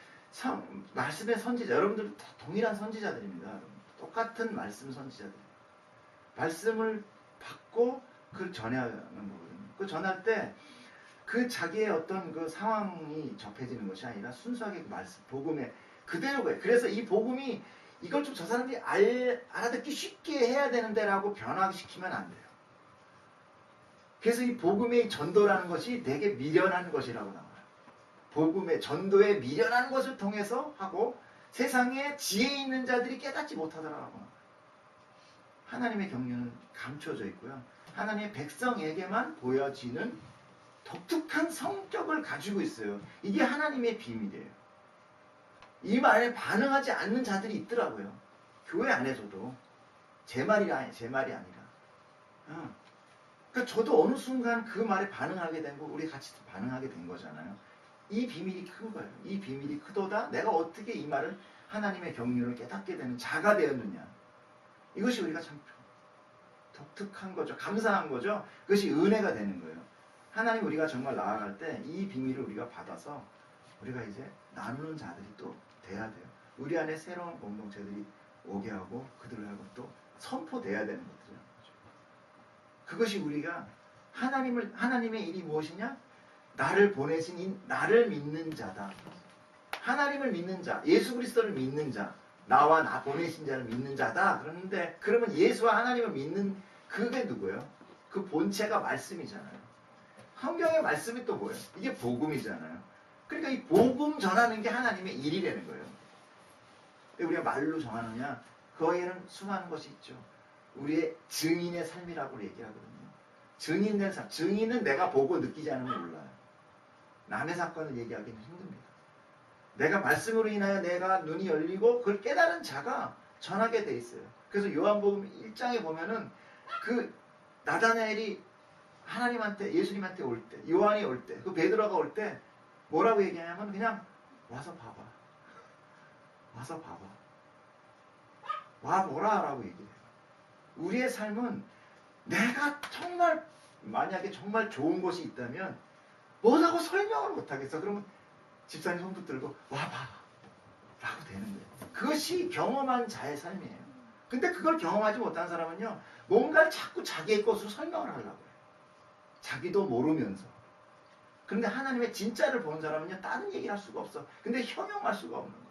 말씀의 선지자, 여러분들 다 동일한 선지자들입니다. 여러분. 똑같은 말씀 선지자들. 말씀을 받고 그걸 전하는 거거든요. 그 전할 때 그 자기의 어떤 그 상황이 접해지는 것이 아니라 순수하게 그 말씀, 복음에 그대로 거예요. 그래서 이 복음이 이걸 좀 저 사람들이 알아듣기 쉽게 해야 되는데라고 변화시키면 안 돼요. 그래서 이 복음의 전도라는 것이 되게 미련한 것이라고 나와요. 복음의 전도에 미련한 것을 통해서 하고 세상에 지혜 있는 자들이 깨닫지 못하더라고 나와요. 하나님의 경륜은 감춰져 있고요. 하나님의 백성에게만 보여지는 독특한 성격을 가지고 있어요. 이게 하나님의 비밀이에요. 이 말에 반응하지 않는 자들이 있더라고요. 교회 안에서도. 제 말이 아니라. 그러니까 저도 어느 순간 그 말에 반응하게 된 거, 우리 같이 반응하게 된 거잖아요. 이 비밀이 큰 거예요. 이 비밀이 크도다 내가 어떻게 이 말을 하나님의 경륜을 깨닫게 되는 자가 되었느냐. 이것이 우리가 참 독특한 거죠. 감사한 거죠. 그것이 은혜가 되는 거예요. 하나님 우리가 정말 나아갈 때 이 비밀을 우리가 받아서 우리가 이제 나누는 자들이 또 돼야 돼요. 우리 안에 새로운 공동체들이 오게 하고 그들하고 또 선포돼야 되는 것들이에요. 그것이 우리가 하나님의 일이 무엇이냐? 나를 보내신 나를 믿는 자다. 하나님을 믿는 자, 예수 그리스도를 믿는 자, 나와 나 보내신 자를 믿는 자다. 그러면 예수와 하나님을 믿는 그게 누구예요? 그 본체가 말씀이잖아요. 성경의 말씀이 또 뭐예요? 이게 복음이잖아요. 그러니까 이 복음 전하는 게 하나님의 일이라는 거예요. 왜 우리가 말로 전하느냐? 거기에는 수많은 것이 있죠. 우리의 증인의 삶이라고 얘기하거든요. 증인된 삶. 증인은 내가 보고 느끼지 않으면 몰라요. 남의 사건을 얘기하기는 힘듭니다. 내가 말씀으로 인하여 내가 눈이 열리고 그걸 깨달은 자가 전하게 돼 있어요. 그래서 요한복음 1장에 보면은 그 나다나엘이 하나님한테 예수님한테 올 때, 요한이 올 때, 그 베드로가 올 때 뭐라고 얘기하냐면 그냥 와서 봐봐. 와서 봐봐. 와 보라라고 얘기해요. 우리의 삶은 내가 정말 만약에 정말 좋은 것이 있다면 뭐라고 설명을 못하겠어. 그러면 집사님 손 붙들고 와봐 라고 되는 거예요. 그것이 경험한 자의 삶이에요. 근데 그걸 경험하지 못한 사람은요, 뭔가를 자꾸 자기의 것으로 설명을 하려고 해요. 자기도 모르면서. 그런데 하나님의 진짜를 보는 사람은요, 다른 얘기를 할 수가 없어. 근데 형용할 수가 없는 거예요.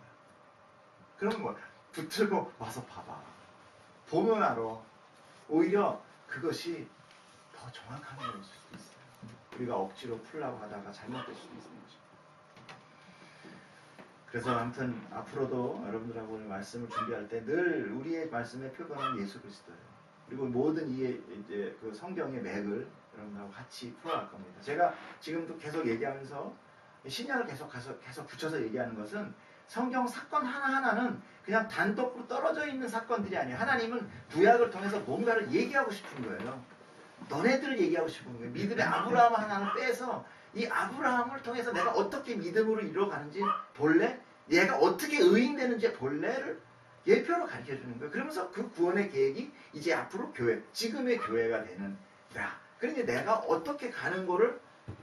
그러면 뭐 붙들고 와서 봐봐. 보면 알아. 오히려 그것이 더 정확한 거일 수도 있어요. 우리가 억지로 풀려고 하다가 잘못될 수도 있는 거죠. 그래서 아무튼 앞으로도 여러분들하고 오늘 말씀을 준비할 때 늘 우리의 말씀의 표본은 예수 그리스도예요. 그리고 모든 이제 그 성경의 맥을 여러분들하고 같이 풀어갈 겁니다. 제가 지금도 계속 얘기하면서 신약을 계속 붙여서 얘기하는 것은 성경 사건 하나하나는 그냥 단독으로 떨어져 있는 사건들이 아니에요. 하나님은 구약을 통해서 뭔가를 얘기하고 싶은 거예요. 너네들을 얘기하고 싶은 거예요. 믿음의 아브라함 하나를 빼서 이 아브라함을 통해서 내가 어떻게 믿음으로 이루어가는지 볼래? 얘가 어떻게 의인되는지 볼래를 예표로 가르쳐주는 거예요. 그러면서 그 구원의 계획이 이제 앞으로 지금의 교회가 되는 거야. 그러니까 내가 어떻게 가는 거를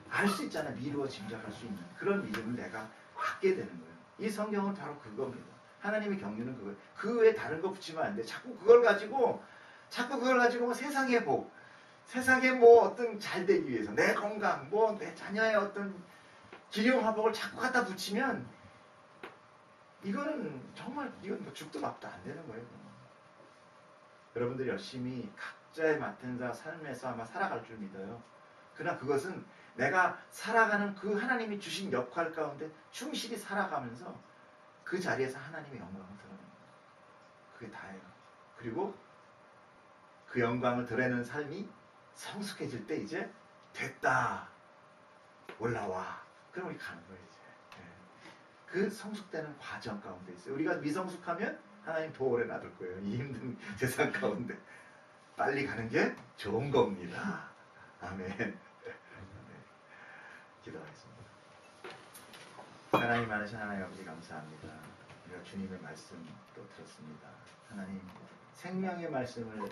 알 수 있잖아. 미루어 짐작할 수 있는 그런 믿음을 내가 갖게 되는 거예요. 이 성경은 바로 그겁니다. 하나님의 경륜은 그거예요. 그 외에 다른 거 붙이면 안 돼. 자꾸 그걸 가지고 뭐 세상의 복, 세상에 뭐 어떤 잘 되기 위해서 내 건강, 뭐 내 자녀의 어떤 기념화복을 자꾸 갖다 붙이면 이건 뭐 죽도 밥도 안 되는 거예요. 여러분들이 열심히 각자의 맡은 자 삶에서 아마 살아갈 줄 믿어요. 그러나 그것은 내가 살아가는 그 하나님이 주신 역할 가운데 충실히 살아가면서 그 자리에서 하나님의 영광을 드러내는 거예요. 그게 다예요. 그리고 그 영광을 드러내는 삶이 성숙해질 때 이제 됐다. 올라와. 그럼 우리 가는 거예요. 이제. 그 성숙되는 과정 가운데 있어요. 우리가 미성숙하면 하나님 더 오래 놔둘 거예요. 이 힘든 세상 가운데. 빨리 가는 게 좋은 겁니다. 아멘. 기도하겠습니다. 하나님 많으신 하나님 아버지 감사합니다. 우리가 주님의 말씀 또 들었습니다. 하나님 생명의 말씀을